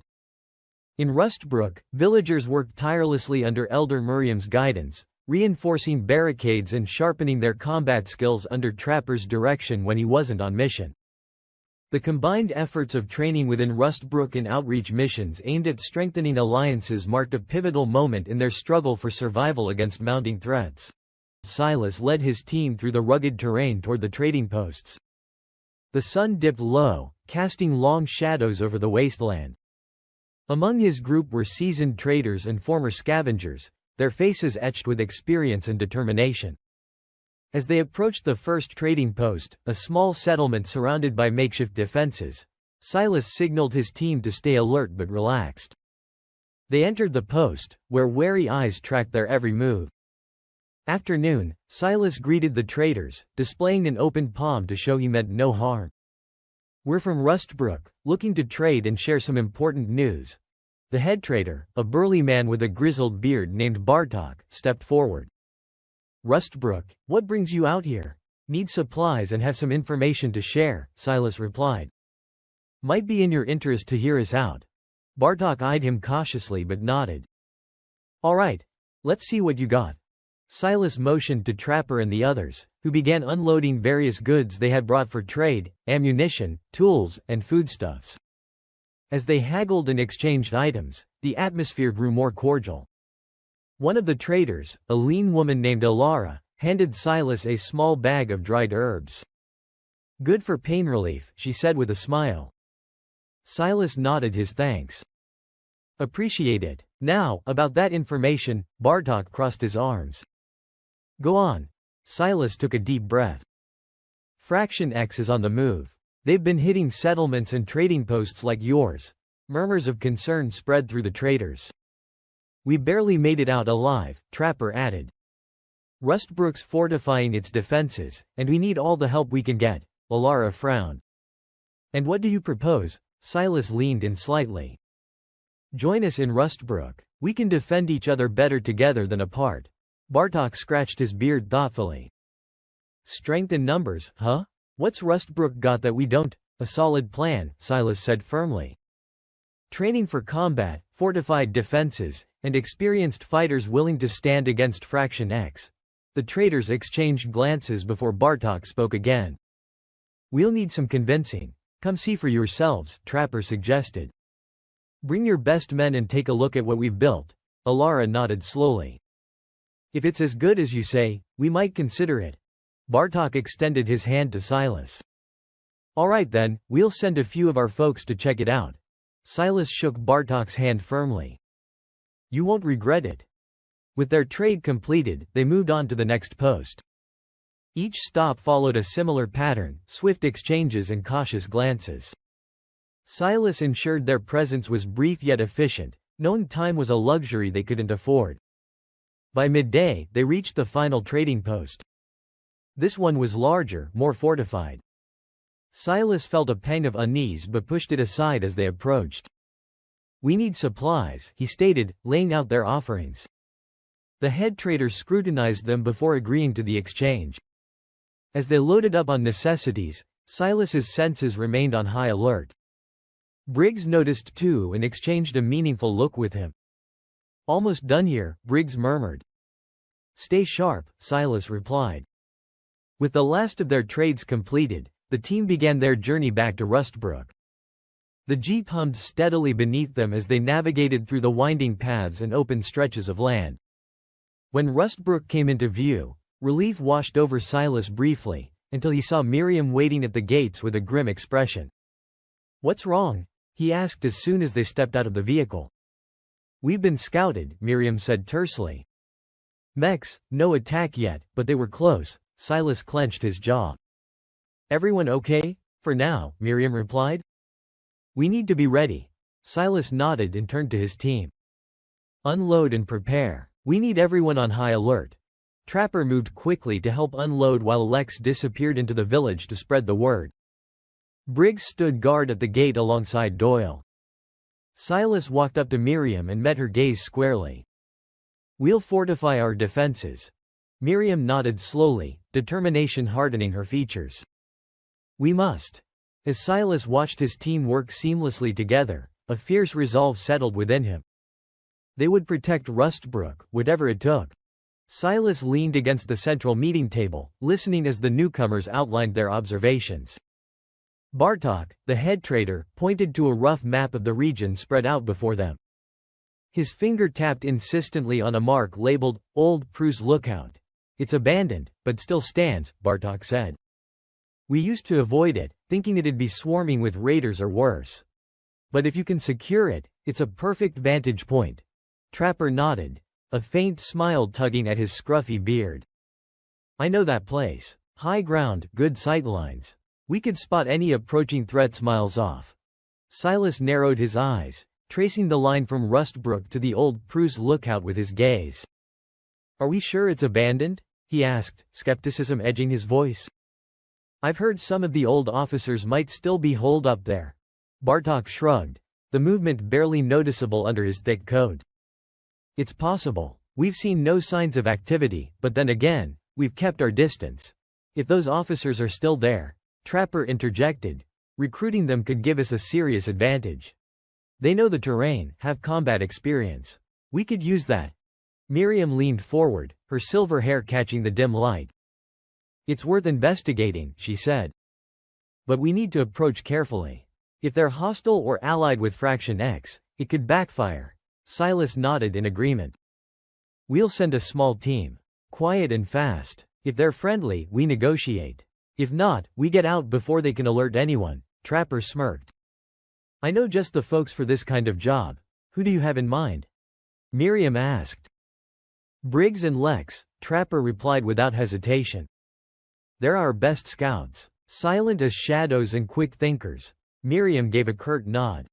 In Rustbrook, villagers worked tirelessly under Elder Miriam's guidance, reinforcing barricades and sharpening their combat skills under Trapper's direction when he wasn't on mission. The combined efforts of training within Rustbrook and outreach missions aimed at strengthening alliances marked a pivotal moment in their struggle for survival against mounting threats. Silas led his team through the rugged terrain toward the trading posts. The sun dipped low, casting long shadows over the wasteland. Among his group were seasoned traders and former scavengers, their faces etched with experience and determination. As they approached the first trading post, a small settlement surrounded by makeshift defenses, Silas signaled his team to stay alert but relaxed. They entered the post, where wary eyes tracked their every move. After noon, Silas greeted the traders, displaying an open palm to show he meant no harm. We're from Rustbrook, looking to trade and share some important news. The head trader, a burly man with a grizzled beard named Bartok, stepped forward. Rustbrook, what brings you out here? Need supplies and have some information to share, Silas replied. Might be in your interest to hear us out. Bartok eyed him cautiously but nodded. All right, let's see what you got. Silas motioned to Trapper and the others, who began unloading various goods they had brought for trade, ammunition, tools, and foodstuffs. As they haggled and exchanged items, the atmosphere grew more cordial. One of the traders, a lean woman named Alara, handed Silas a small bag of dried herbs. Good for pain relief, she said with a smile. Silas nodded his thanks. Appreciate it. Now, about that information, Bartok crossed his arms. Go on. Silas took a deep breath. Fraction X is on the move. They've been hitting settlements and trading posts like yours. Murmurs of concern spread through the traders. We barely made it out alive, Trapper added. Rustbrook's fortifying its defenses, and we need all the help we can get, Alara frowned. And what do you propose? Silas leaned in slightly. Join us in Rustbrook. We can defend each other better together than apart. Bartok scratched his beard thoughtfully. Strength in numbers, huh? What's Rustbrook got that we don't? A solid plan, Silas said firmly. Training for combat, fortified defenses, and experienced fighters willing to stand against Fraction X. The traders exchanged glances before Bartok spoke again. We'll need some convincing. Come see for yourselves, Trapper suggested. Bring your best men and take a look at what we've built. Alara nodded slowly. If it's as good as you say, we might consider it. Bartok extended his hand to Silas. All right then, we'll send a few of our folks to check it out. Silas shook Bartok's hand firmly. You won't regret it. With their trade completed, they moved on to the next post. Each stop followed a similar pattern, swift exchanges and cautious glances. Silas ensured their presence was brief yet efficient, knowing time was a luxury they couldn't afford. By midday, they reached the final trading post. This one was larger, more fortified. Silas felt a pang of unease but pushed it aside as they approached. We need supplies, he stated, laying out their offerings. The head trader scrutinized them before agreeing to the exchange. As they loaded up on necessities, Silas's senses remained on high alert. Briggs noticed too and exchanged a meaningful look with him. Almost done here, Briggs murmured. Stay sharp, Silas replied. With the last of their trades completed, the team began their journey back to Rustbrook. The jeep hummed steadily beneath them as they navigated through the winding paths and open stretches of land. When Rustbrook came into view, relief washed over Silas briefly, until he saw Miriam waiting at the gates with a grim expression. What's wrong? He asked as soon as they stepped out of the vehicle. We've been scouted, Miriam said tersely. Mechs, no attack yet, but they were close. Silas clenched his jaw. Everyone okay? For now, Miriam replied. We need to be ready. Silas nodded and turned to his team. Unload and prepare. We need everyone on high alert. Trapper moved quickly to help unload while Lex disappeared into the village to spread the word. Briggs stood guard at the gate alongside Doyle. Silas walked up to Miriam and met her gaze squarely. "We'll fortify our defenses." Miriam nodded slowly, determination hardening her features. "We must." As Silas watched his team work seamlessly together, a fierce resolve settled within him. They would protect Rustbrook, whatever it took. Silas leaned against the central meeting table, listening as the newcomers outlined their observations. Bartok, the head trader, pointed to a rough map of the region spread out before them. His finger tapped insistently on a mark labeled, "Old Prus Lookout." "It's abandoned, but still stands," Bartok said. "We used to avoid it, thinking it'd be swarming with raiders or worse. But if you can secure it, it's a perfect vantage point." Trapper nodded, a faint smile tugging at his scruffy beard. "I know that place. High ground, good sightlines. We could spot any approaching threats miles off." Silas narrowed his eyes, tracing the line from Rustbrook to the Old Prus Lookout with his gaze. "Are we sure it's abandoned?" he asked, skepticism edging his voice. "I've heard some of the old officers might still be holed up there." Bartok shrugged, the movement barely noticeable under his thick coat. "It's possible. We've seen no signs of activity, but then again, we've kept our distance. If those officers are still there," Trapper interjected, "recruiting them could give us a serious advantage. They know the terrain, have combat experience. We could use that." Miriam leaned forward, her silver hair catching the dim light. "It's worth investigating," she said. "But we need to approach carefully. If they're hostile or allied with Fraction X, it could backfire." Silas nodded in agreement. "We'll send a small team. Quiet and fast. If they're friendly, we negotiate. If not, we get out before they can alert anyone." Trapper smirked. "I know just the folks for this kind of job. Who do you have in mind?" Miriam asked. "Briggs and Lex," Trapper replied without hesitation. "They're our best scouts. Silent as shadows and quick thinkers." Miriam gave a curt nod.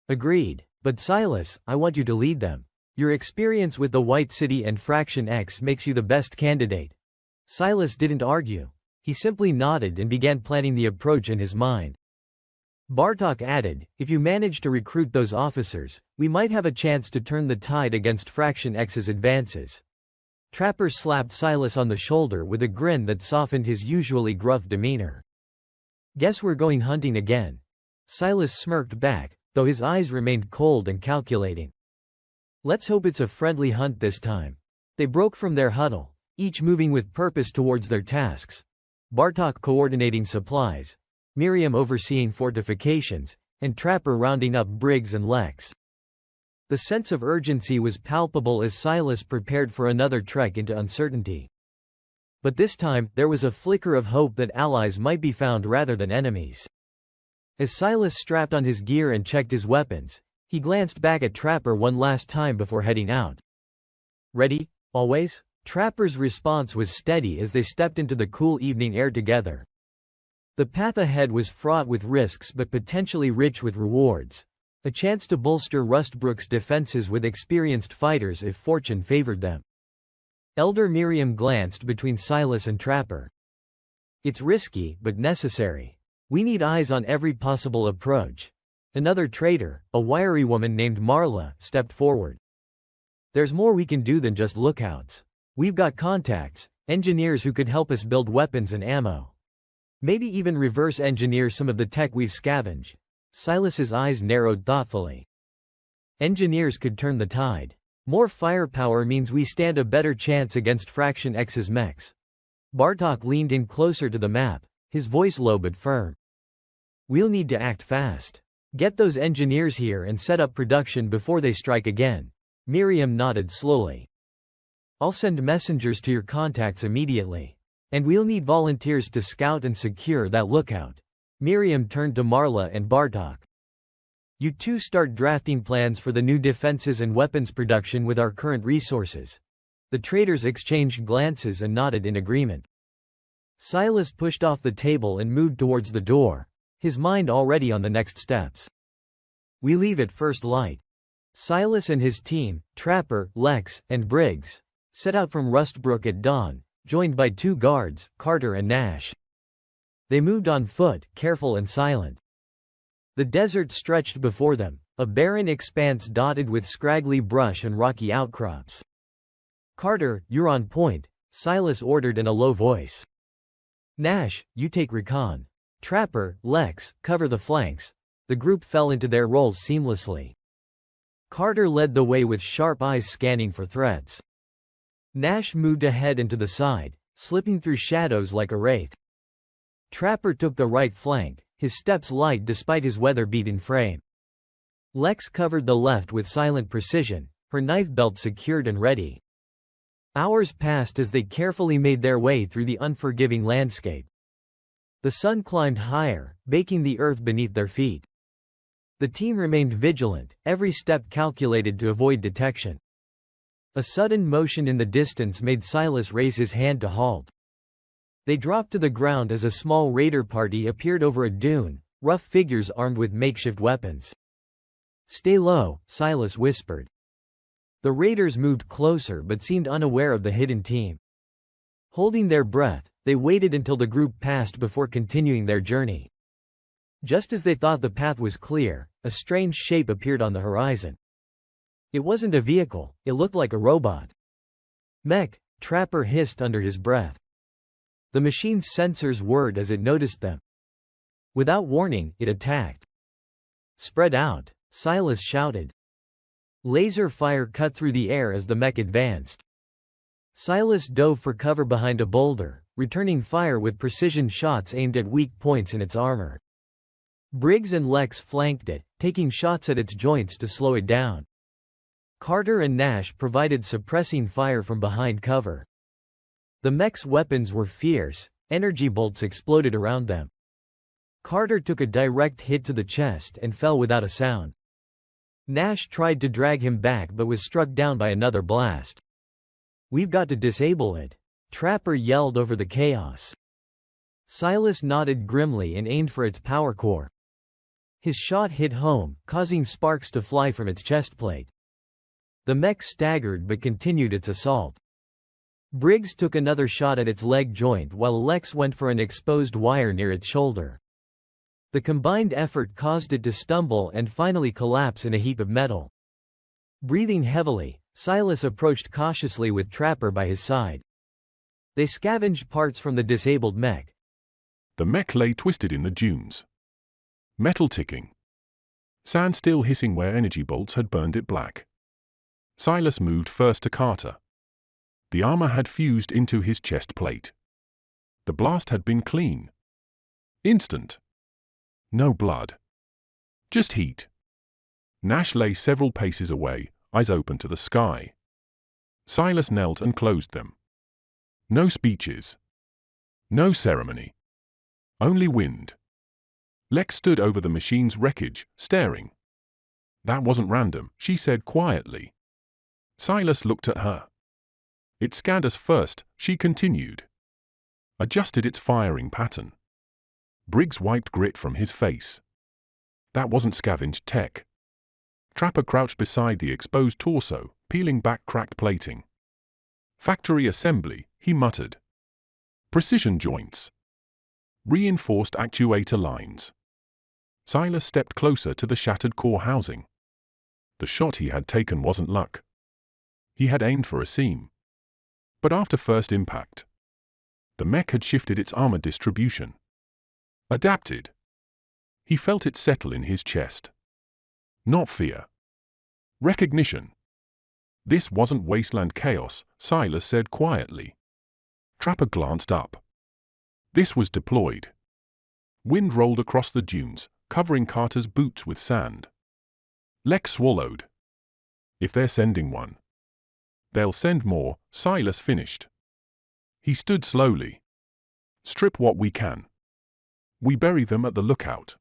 "Agreed. But Silas, I want you to lead them. Your experience with the White City and Fraction X makes you the best candidate." Silas didn't argue. He simply nodded and began planning the approach in his mind. Bartok added, "If you manage to recruit those officers, we might have a chance to turn the tide against Fraction X's advances." Trapper slapped Silas on the shoulder with a grin that softened his usually gruff demeanor. "Guess we're going hunting again." Silas smirked back, though his eyes remained cold and calculating. "Let's hope it's a friendly hunt this time." They broke from their huddle, each moving with purpose towards their tasks. Bartok coordinating supplies, Miriam overseeing fortifications, and Trapper rounding up Briggs and Lex. The sense of urgency was palpable as Silas prepared for another trek into uncertainty. But this time, there was a flicker of hope that allies might be found rather than enemies. As Silas strapped on his gear and checked his weapons, he glanced back at Trapper one last time before heading out. "Ready, always?" Trapper's response was steady as they stepped into the cool evening air together. The path ahead was fraught with risks but potentially rich with rewards. A chance to bolster Rustbrook's defenses with experienced fighters if fortune favored them. Elder Miriam glanced between Silas and Trapper. "It's risky, but necessary. We need eyes on every possible approach." Another trader, a wiry woman named Marla, stepped forward. "There's more we can do than just lookouts. We've got contacts, engineers who could help us build weapons and ammo. Maybe even reverse engineer some of the tech we've scavenged." Silas's eyes narrowed thoughtfully. "Engineers could turn the tide. More firepower means we stand a better chance against Fraction X's mechs." Bartok leaned in closer to the map, his voice low but firm. "We'll need to act fast. Get those engineers here and set up production before they strike again." Miriam nodded slowly. "I'll send messengers to your contacts immediately. And we'll need volunteers to scout and secure that lookout." Miriam turned to Marla and Bartok. "You two start drafting plans for the new defenses and weapons production with our current resources." The traders exchanged glances and nodded in agreement. Silas pushed off the table and moved towards the door, his mind already on the next steps. "We leave at first light." Silas and his team, Trapper, Lex, and Briggs, set out from Rustbrook at dawn, joined by 2 guards, Carter and Nash. They moved on foot, careful and silent. The desert stretched before them, a barren expanse dotted with scraggly brush and rocky outcrops. "Carter, you're on point," Silas ordered in a low voice. "Nash, you take recon. Trapper, Lex, cover the flanks." The group fell into their roles seamlessly. Carter led the way with sharp eyes scanning for threats. Nash moved ahead and to the side, slipping through shadows like a wraith. Trapper took the right flank, his steps light despite his weather-beaten frame. Lex covered the left with silent precision, her knife belt secured and ready. Hours passed as they carefully made their way through the unforgiving landscape. The sun climbed higher, baking the earth beneath their feet. The team remained vigilant, every step calculated to avoid detection. A sudden motion in the distance made Silas raise his hand to halt. They dropped to the ground as a small raider party appeared over a dune, rough figures armed with makeshift weapons. "Stay low," Silas whispered. The raiders moved closer but seemed unaware of the hidden team. Holding their breath, they waited until the group passed before continuing their journey. Just as they thought the path was clear, a strange shape appeared on the horizon. It wasn't a vehicle, it looked like a robot. "Mech," Trapper hissed under his breath. The machine's sensors whirred as it noticed them. Without warning, it attacked. "Spread out," Silas shouted. Laser fire cut through the air as the mech advanced. Silas dove for cover behind a boulder, returning fire with precision shots aimed at weak points in its armor. Briggs and Lex flanked it, taking shots at its joints to slow it down. Carter and Nash provided suppressing fire from behind cover. The mech's weapons were fierce, energy bolts exploded around them. Carter took a direct hit to the chest and fell without a sound. Nash tried to drag him back but was struck down by another blast. "We've got to disable it," Trapper yelled over the chaos. Silas nodded grimly and aimed for its power core. His shot hit home, causing sparks to fly from its chest plate. The mech staggered but continued its assault. Briggs took another shot at its leg joint while Lex went for an exposed wire near its shoulder. The combined effort caused it to stumble and finally collapse in a heap of metal. Breathing heavily, Silas approached cautiously with Trapper by his side. They scavenged parts from the disabled mech. The mech lay twisted in the dunes. Metal ticking. Sand still hissing where energy bolts had burned it black. Silas moved first to Carter. The armor had fused into his chest plate. The blast had been clean. Instant. No blood. Just heat. Nash lay several paces away, eyes open to the sky. Silas knelt and closed them. No speeches. No ceremony. Only wind. Lex stood over the machine's wreckage, staring. "That wasn't random," she said quietly. Silas looked at her. "It scanned us first," she continued. Adjusted its firing pattern. Briggs wiped grit from his face. "That wasn't scavenged tech." Trapper crouched beside the exposed torso, peeling back cracked plating. "Factory assembly," he muttered. "Precision joints. Reinforced actuator lines." Silas stepped closer to the shattered core housing. The shot he had taken wasn't luck. He had aimed for a seam. But after first impact, the mech had shifted its armor distribution. Adapted. He felt it settle in his chest. Not fear. Recognition. "This wasn't wasteland chaos," Silas said quietly. Trapper glanced up. This was deployed. Wind rolled across the dunes, covering Carter's boots with sand. Lex swallowed. "If they're sending one, they'll send more," Silas finished. He stood slowly. "Strip what we can. We bury them at the lookout."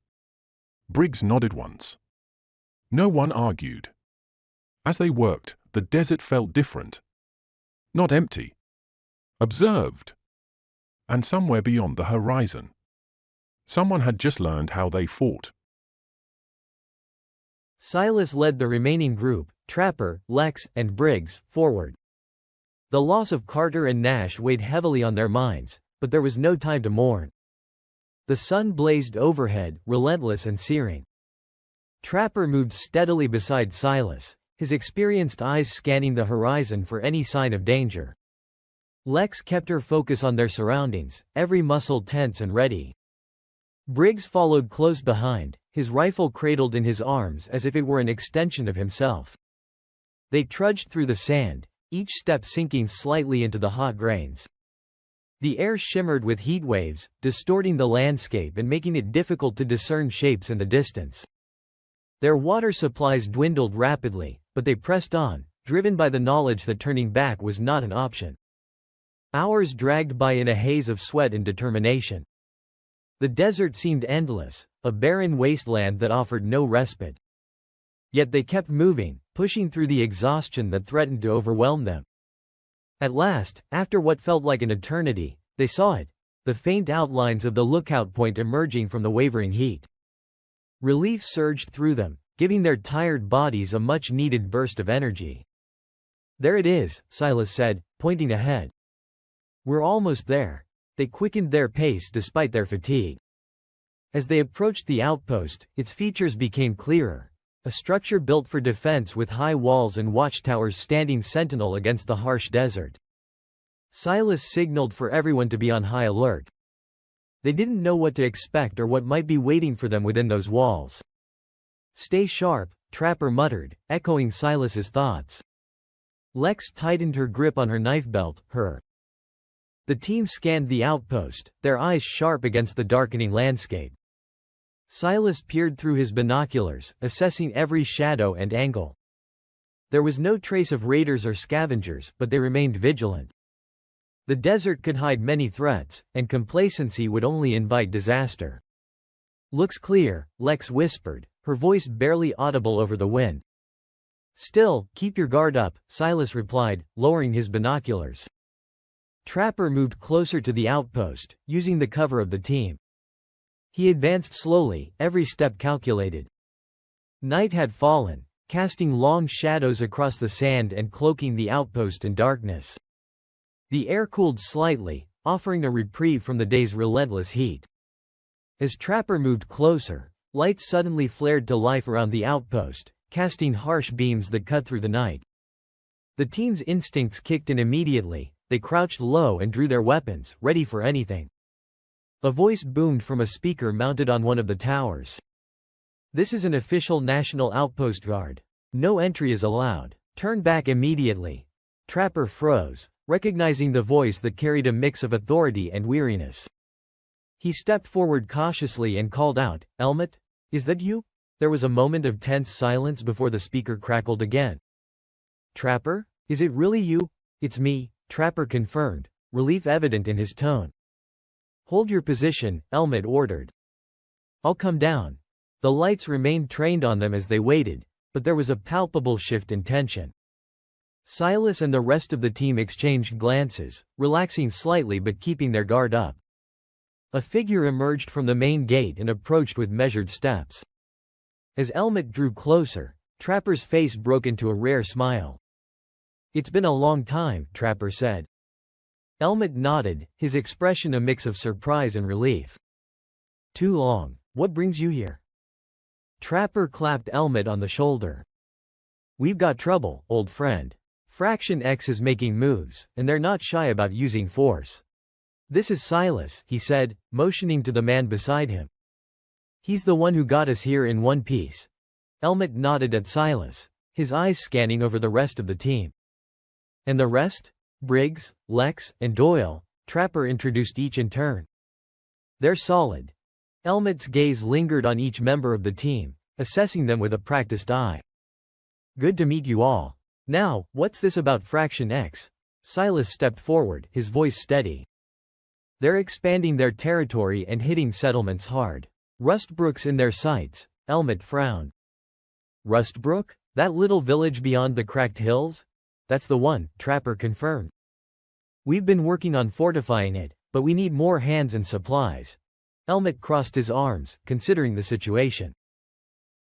Briggs nodded once. No one argued. As they worked, the desert felt different. Not empty. Observed. And somewhere beyond the horizon, someone had just learned how they fought. Silas led the remaining group, Trapper, Lex, and Briggs, forward. The loss of Carter and Nash weighed heavily on their minds, but there was no time to mourn. The sun blazed overhead, relentless and searing. Trapper moved steadily beside Silas, his experienced eyes scanning the horizon for any sign of danger. Lex kept her focus on their surroundings, every muscle tense and ready. Briggs followed close behind, his rifle cradled in his arms as if it were an extension of himself. They trudged through the sand, each step sinking slightly into the hot grains. The air shimmered with heat waves, distorting the landscape and making it difficult to discern shapes in the distance. Their water supplies dwindled rapidly, but they pressed on, driven by the knowledge that turning back was not an option. Hours dragged by in a haze of sweat and determination. The desert seemed endless, a barren wasteland that offered no respite. Yet they kept moving, pushing through the exhaustion that threatened to overwhelm them. At last, after what felt like an eternity, they saw it, the faint outlines of the lookout point emerging from the wavering heat. Relief surged through them, giving their tired bodies a much-needed burst of energy. "There it is," Silas said, pointing ahead. "We're almost there." They quickened their pace despite their fatigue. As they approached the outpost, its features became clearer. A structure built for defense with high walls and watchtowers standing sentinel against the harsh desert. Silas signaled for everyone to be on high alert. They didn't know what to expect or what might be waiting for them within those walls. "Stay sharp," Trapper muttered, echoing Silas's thoughts. Lex tightened her grip on her knife belt. The team scanned the outpost, their eyes sharp against the darkening landscape. Silas peered through his binoculars, assessing every shadow and angle. There was no trace of raiders or scavengers, but they remained vigilant. The desert could hide many threats, and complacency would only invite disaster. "Looks clear," Lex whispered, her voice barely audible over the wind. "Still, keep your guard up," Silas replied, lowering his binoculars. Trapper moved closer to the outpost, using the cover of the team. He advanced slowly, every step calculated. Night had fallen, casting long shadows across the sand and cloaking the outpost in darkness. The air cooled slightly, offering a reprieve from the day's relentless heat. As Trapper moved closer, lights suddenly flared to life around the outpost, casting harsh beams that cut through the night. The team's instincts kicked in immediately. They crouched low and drew their weapons, ready for anything. A voice boomed from a speaker mounted on one of the towers. "This is an official national outpost guard. No entry is allowed. Turn back immediately." Trapper froze, recognizing the voice that carried a mix of authority and weariness. He stepped forward cautiously and called out, "Elmet? Is that you?" There was a moment of tense silence before the speaker crackled again. "Trapper? Is it really you?" "It's me," Trapper confirmed, relief evident in his tone. "Hold your position," Elmet ordered. "I'll come down." The lights remained trained on them as they waited, but there was a palpable shift in tension. Silas and the rest of the team exchanged glances, relaxing slightly but keeping their guard up. A figure emerged from the main gate and approached with measured steps. As Elmet drew closer, Trapper's face broke into a rare smile. "It's been a long time," Trapper said. Elmet nodded, his expression a mix of surprise and relief. "Too long. What brings you here?" Trapper clapped Elmet on the shoulder. "We've got trouble, old friend. Fraction X is making moves, and they're not shy about using force." "This is Silas," he said, motioning to the man beside him. "He's the one who got us here in one piece." Elmet nodded at Silas, his eyes scanning over the rest of the team. "And the rest?" "Briggs, Lex, and Doyle," Trapper introduced each in turn. "They're solid." Elmet's gaze lingered on each member of the team, assessing them with a practiced eye. "Good to meet you all. Now, what's this about Fraction X?" Silas stepped forward, his voice steady. "They're expanding their territory and hitting settlements hard. Rustbrook's in their sights." Elmet frowned. "Rustbrook? That little village beyond the cracked hills?" "That's the one," Trapper confirmed. "We've been working on fortifying it, but we need more hands and supplies." Elmet crossed his arms, considering the situation.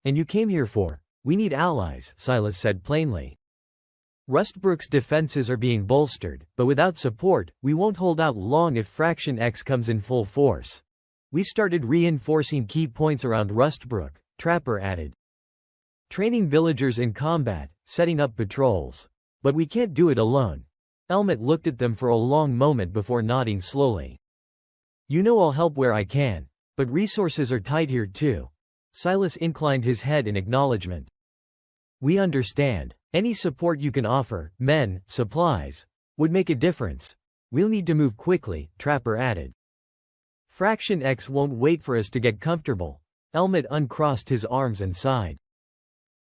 "And you came here for?" We need allies, Silas said plainly. Rustbrook's defenses are being bolstered, but without support, we won't hold out long if Fraction X comes in full force. We started reinforcing key points around Rustbrook, Trapper added. Training villagers in combat, setting up patrols. But we can't do it alone. Elmet looked at them for a long moment before nodding slowly. You know I'll help where I can, but resources are tight here too. Silas inclined his head in acknowledgement. We understand. Any support you can offer, men, supplies, would make a difference. We'll need to move quickly, Trapper added. Fraction X won't wait for us to get comfortable. Elmet uncrossed his arms and sighed.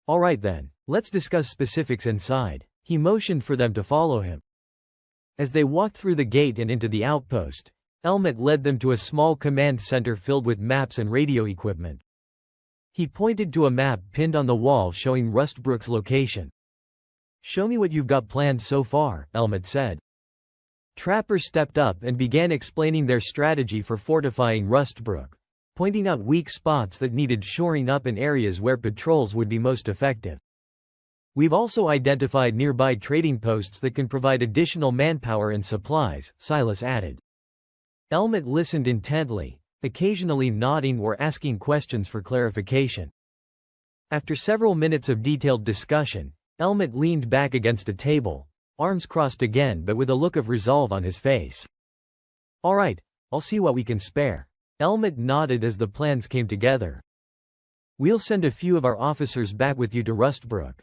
All right then, let's discuss specifics inside. He motioned for them to follow him. As they walked through the gate and into the outpost, Elmet led them to a small command center filled with maps and radio equipment. He pointed to a map pinned on the wall showing Rustbrook's location. Show me what you've got planned so far, Elmet said. Trapper stepped up and began explaining their strategy for fortifying Rustbrook, pointing out weak spots that needed shoring up and areas where patrols would be most effective. We've also identified nearby trading posts that can provide additional manpower and supplies, Silas added. Elmet listened intently, occasionally nodding or asking questions for clarification. After several minutes of detailed discussion, Elmet leaned back against a table, arms crossed again but with a look of resolve on his face. All right, I'll see what we can spare. Elmet nodded as the plans came together. We'll send a few of our officers back with you to Rustbrook.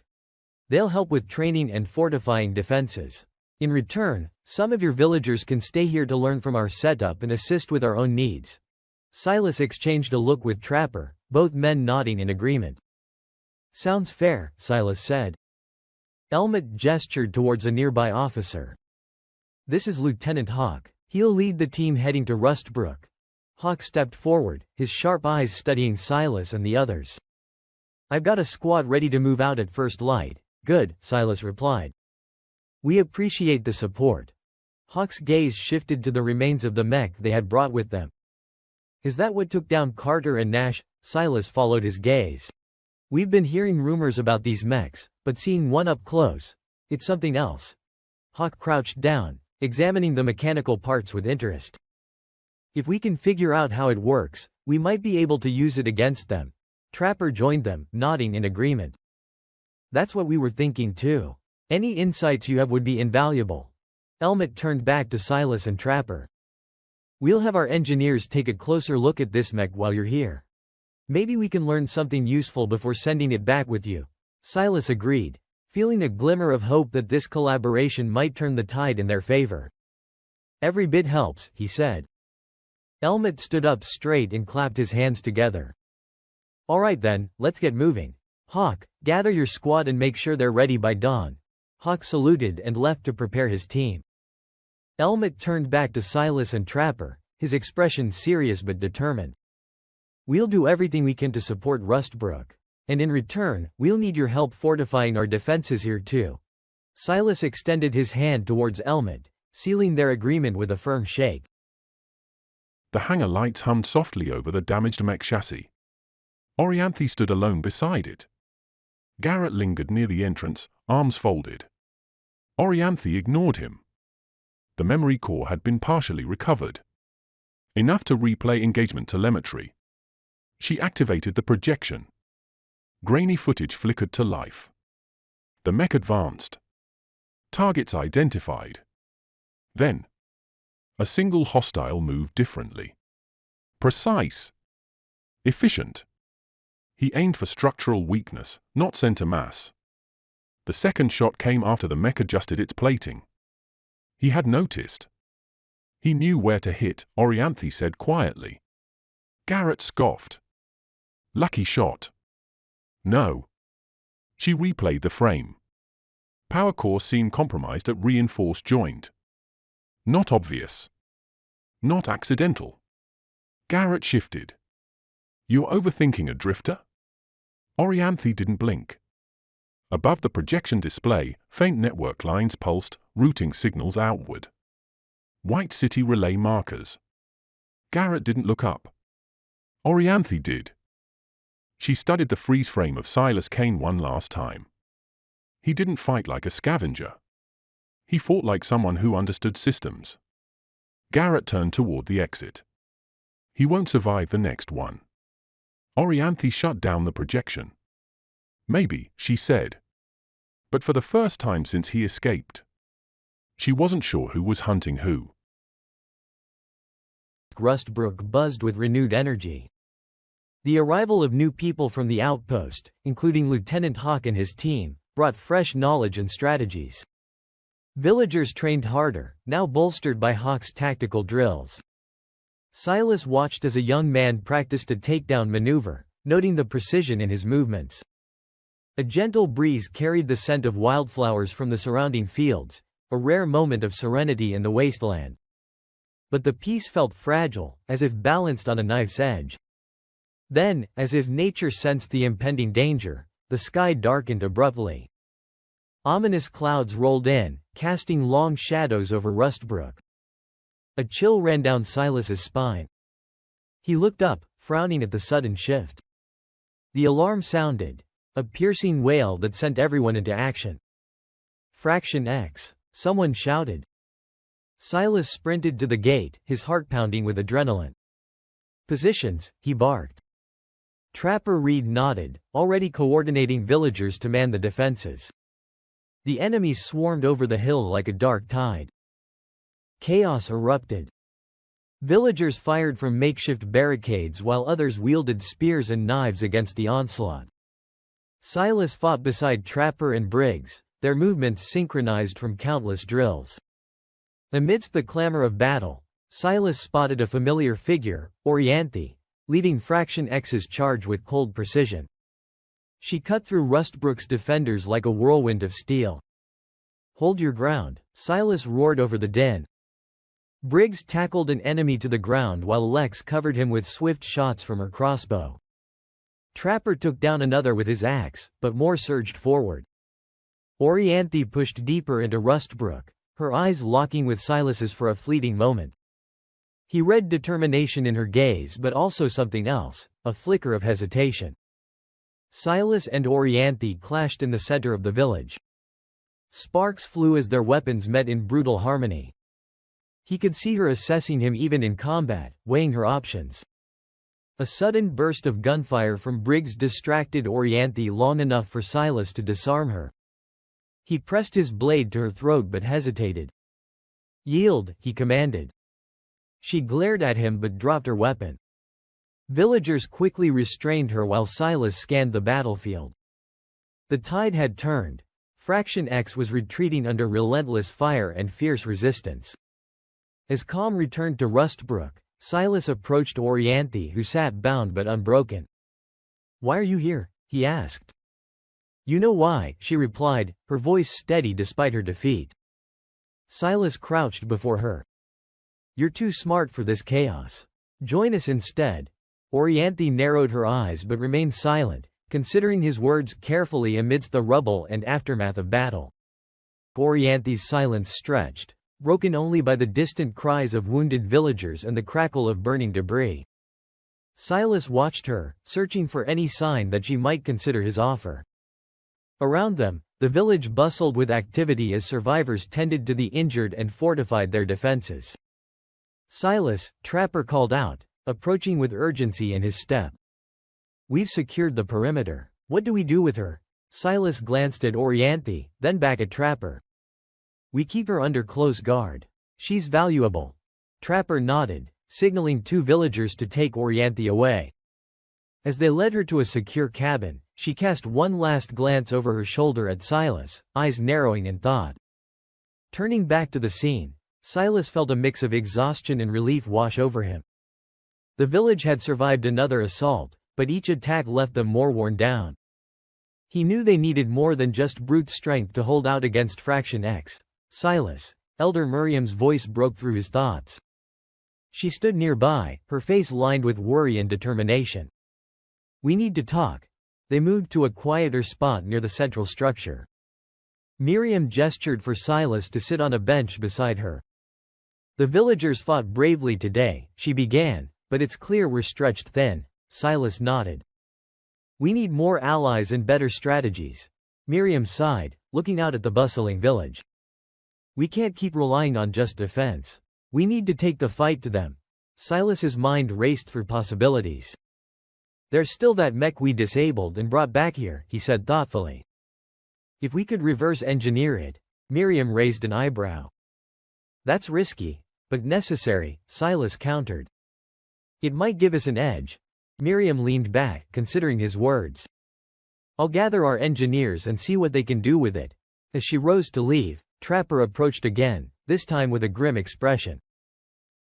They'll help with training and fortifying defenses. In return, some of your villagers can stay here to learn from our setup and assist with our own needs. Silas exchanged a look with Trapper, both men nodding in agreement. Sounds fair, Silas said. Elmet gestured towards a nearby officer. This is Lieutenant Hawk. He'll lead the team heading to Rustbrook. Hawk stepped forward, his sharp eyes studying Silas and the others. I've got a squad ready to move out at first light. Good, Silas replied. We appreciate the support. Hawk's gaze shifted to the remains of the mech they had brought with them. Is that what took down Carter and Nash? Silas followed his gaze. We've been hearing rumors about these mechs, but seeing one up close, it's something else. Hawk crouched down, examining the mechanical parts with interest. If we can figure out how it works, we might be able to use it against them. Trapper joined them, nodding in agreement. That's what we were thinking too. Any insights you have would be invaluable. Elmet turned back to Silas and Trapper. We'll have our engineers take a closer look at this mech while you're here. Maybe we can learn something useful before sending it back with you. Silas agreed, feeling a glimmer of hope that this collaboration might turn the tide in their favor. Every bit helps, he said. Elmet stood up straight and clapped his hands together. All right then, let's get moving. Hawk, gather your squad and make sure they're ready by dawn. Hawk saluted and left to prepare his team. Elmet turned back to Silas and Trapper, his expression serious but determined. We'll do everything we can to support Rustbrook. And in return, we'll need your help fortifying our defenses here too. Silas extended his hand towards Elmet, sealing their agreement with a firm shake. The hangar lights hummed softly over the damaged mech chassis. Orianthe stood alone beside it. Garrett lingered near the entrance, arms folded. Orianthe ignored him. The memory core had been partially recovered. Enough to replay engagement telemetry. She activated the projection. Grainy footage flickered to life. The mech advanced. Targets identified. Then, a single hostile moved differently. Precise. Efficient. He aimed for structural weakness, not center mass. The second shot came after the mech adjusted its plating. He had noticed. He knew where to hit, Orianthe said quietly. Garrett scoffed. Lucky shot. No. She replayed the frame. Power core seemed compromised at reinforced joint. Not obvious. Not accidental. Garrett shifted. You're overthinking a drifter? Orianthe didn't blink. Above the projection display, faint network lines pulsed, routing signals outward. White city relay markers. Garrett didn't look up. Orianthe did. She studied the freeze frame of Silas Kane one last time. He didn't fight like a scavenger. He fought like someone who understood systems. Garrett turned toward the exit. He won't survive the next one. Orianthe shut down the projection. Maybe, she said. But for the first time since he escaped. She wasn't sure who was hunting who. Rustbrook buzzed with renewed energy. The arrival of new people from the Outpost, including Lieutenant Hawk and his team, brought fresh knowledge and strategies. Villagers trained harder, now bolstered by Hawk's tactical drills. Silas watched as a young man practiced a takedown maneuver, noting the precision in his movements. A gentle breeze carried the scent of wildflowers from the surrounding fields, a rare moment of serenity in the wasteland. But the peace felt fragile, as if balanced on a knife's edge. Then, as if nature sensed the impending danger, the sky darkened abruptly. Ominous clouds rolled in, casting long shadows over Rustbrook. A chill ran down Silas's spine. He looked up, frowning at the sudden shift. The alarm sounded, a piercing wail that sent everyone into action. Fraction X, someone shouted. Silas sprinted to the gate, his heart pounding with adrenaline. Positions, he barked. Trapper Reed nodded, already coordinating villagers to man the defenses. The enemy swarmed over the hill like a dark tide. Chaos erupted. Villagers fired from makeshift barricades while others wielded spears and knives against the onslaught. Silas fought beside Trapper and Briggs, their movements synchronized from countless drills. Amidst the clamor of battle, Silas spotted a familiar figure, Orianthe, leading Fraction X's charge with cold precision. She cut through Rustbrook's defenders like a whirlwind of steel. "Hold your ground," Silas roared over the din. Briggs tackled an enemy to the ground while Lex covered him with swift shots from her crossbow. Trapper took down another with his axe, but more surged forward. Orianthe pushed deeper into Rustbrook, her eyes locking with Silas's for a fleeting moment. He read determination in her gaze but also something else, a flicker of hesitation. Silas and Orianthe clashed in the center of the village. Sparks flew as their weapons met in brutal harmony. He could see her assessing him even in combat, weighing her options. A sudden burst of gunfire from Briggs distracted Orianthe long enough for Silas to disarm her. He pressed his blade to her throat but hesitated. "Yield," he commanded. She glared at him but dropped her weapon. Villagers quickly restrained her while Silas scanned the battlefield. The tide had turned. Fraction X was retreating under relentless fire and fierce resistance. As calm returned to Rustbrook, Silas approached Orianthe, who sat bound but unbroken. "Why are you here?" he asked. "You know why," she replied, her voice steady despite her defeat. Silas crouched before her. "You're too smart for this chaos. Join us instead." Orianthe narrowed her eyes but remained silent, considering his words carefully amidst the rubble and aftermath of battle. Orianthe's silence stretched, broken only by the distant cries of wounded villagers and the crackle of burning debris. Silas watched her, searching for any sign that she might consider his offer. Around them, the village bustled with activity as survivors tended to the injured and fortified their defenses. "Silas," Trapper called out, approaching with urgency in his step. "We've secured the perimeter. What do we do with her?" Silas glanced at Orianthe, then back at Trapper. "We keep her under close guard. She's valuable." Trapper nodded, signaling two villagers to take Orianthe away. As they led her to a secure cabin, she cast one last glance over her shoulder at Silas, eyes narrowing in thought. Turning back to the scene, Silas felt a mix of exhaustion and relief wash over him. The village had survived another assault, but each attack left them more worn down. He knew they needed more than just brute strength to hold out against Fraction X. "Silas," Elder Miriam's voice broke through his thoughts. She stood nearby, her face lined with worry and determination. "We need to talk." They moved to a quieter spot near the central structure. Miriam gestured for Silas to sit on a bench beside her. "The villagers fought bravely today," she began, "but it's clear we're stretched thin." Silas nodded. We need more allies and better strategies. Miriam sighed, looking out at the bustling village. We can't keep relying on just defense. We need to take the fight to them. Silas's mind raced through possibilities. There's still that mech we disabled and brought back here, he said thoughtfully. If we could reverse engineer it. Miriam raised an eyebrow. That's risky, but necessary, Silas countered. It might give us an edge. Miriam leaned back, considering his words. I'll gather our engineers and see what they can do with it. As she rose to leave, Trapper approached again, this time with a grim expression.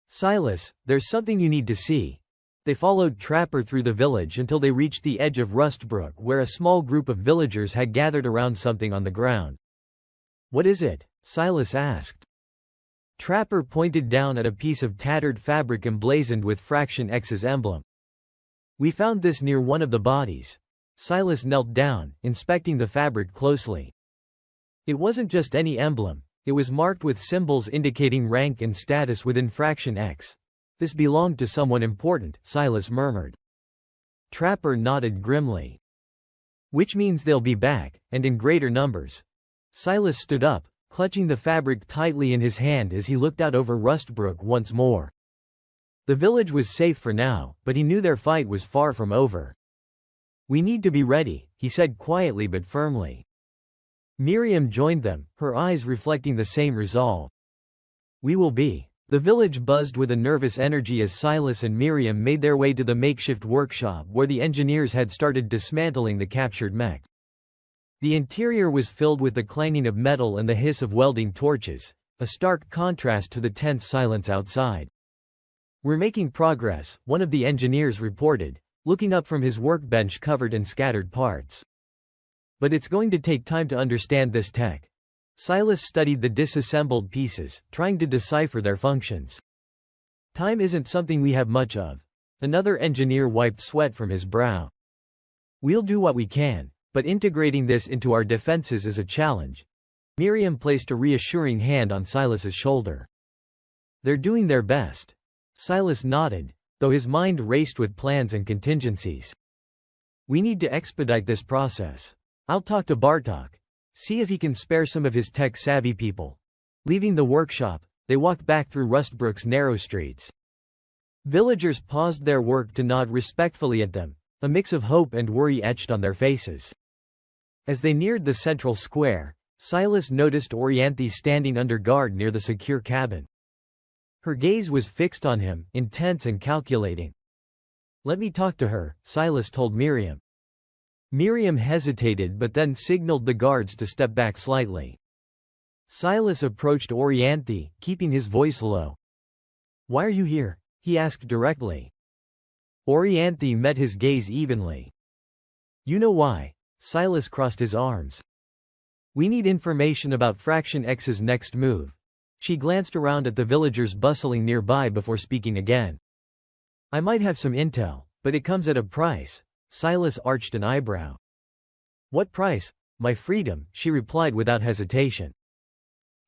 Silas, there's something you need to see. They followed Trapper through the village until they reached the edge of Rustbrook, where a small group of villagers had gathered around something on the ground. What is it? Silas asked. Trapper pointed down at a piece of tattered fabric emblazoned with Fraction X's emblem. We found this near one of the bodies. Silas knelt down, inspecting the fabric closely. It wasn't just any emblem, it was marked with symbols indicating rank and status within Fraction X. This belonged to someone important, Silas murmured. Trapper nodded grimly. Which means they'll be back, and in greater numbers. Silas stood up, clutching the fabric tightly in his hand as he looked out over Rustbrook once more. The village was safe for now, but he knew their fight was far from over. We need to be ready, he said quietly but firmly. Miriam joined them, her eyes reflecting the same resolve. We will be. The village buzzed with a nervous energy as Silas and Miriam made their way to the makeshift workshop where the engineers had started dismantling the captured mech. The interior was filled with the clanging of metal and the hiss of welding torches, a stark contrast to the tense silence outside. We're making progress, one of the engineers reported, looking up from his workbench covered in scattered parts. But it's going to take time to understand this tech. Silas studied the disassembled pieces, trying to decipher their functions. Time isn't something we have much of. Another engineer wiped sweat from his brow. We'll do what we can, but integrating this into our defenses is a challenge. Miriam placed a reassuring hand on Silas's shoulder. They're doing their best. Silas nodded, though his mind raced with plans and contingencies. We need to expedite this process. I'll talk to Bartok. See if he can spare some of his tech-savvy people. Leaving the workshop, they walked back through Rustbrook's narrow streets. Villagers paused their work to nod respectfully at them, a mix of hope and worry etched on their faces. As they neared the central square, Silas noticed Orianthe standing under guard near the secure cabin. Her gaze was fixed on him, intense and calculating. Let me talk to her, Silas told Miriam. Miriam hesitated but then signaled the guards to step back slightly. Silas approached Orianthe, keeping his voice low. Why are you here? He asked directly. Orianthe met his gaze evenly. You know why. Silas crossed his arms. We need information about Fraction X's next move. She glanced around at the villagers bustling nearby before speaking again. I might have some intel, but it comes at a price. Silas arched an eyebrow. What price? My freedom, she replied without hesitation.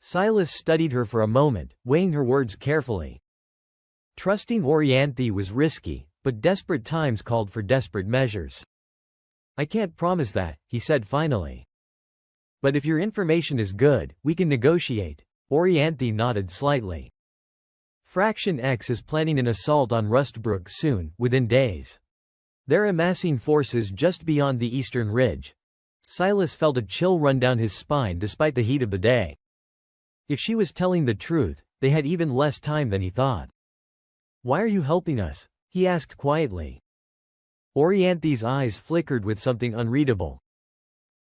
Silas studied her for a moment, weighing her words carefully. Trusting Orianthe was risky, but desperate times called for desperate measures. I can't promise that, he said finally. But if your information is good, we can negotiate. Orianthe nodded slightly. Fraction X is planning an assault on Rustbrook soon, within days. They're amassing forces just beyond the eastern ridge. Silas felt a chill run down his spine despite the heat of the day. If she was telling the truth, they had even less time than he thought. Why are you helping us? He asked quietly. Orianthe's eyes flickered with something unreadable.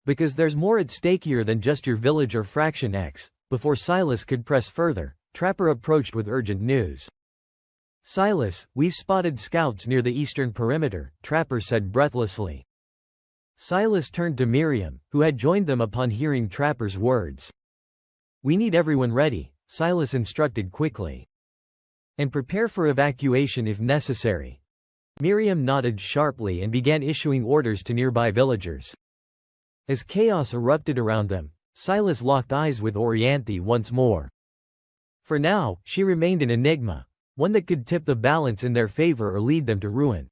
Because there's more at stake here than just your village or Fraction X. Before Silas could press further, Trapper approached with urgent news. Silas, we've spotted scouts near the eastern perimeter, Trapper said breathlessly. Silas turned to Miriam, who had joined them upon hearing Trapper's words. We need everyone ready, Silas instructed quickly. And prepare for evacuation if necessary. Miriam nodded sharply and began issuing orders to nearby villagers. As chaos erupted around them, Silas locked eyes with Orianthe once more. For now, she remained an enigma, one that could tip the balance in their favor or lead them to ruin.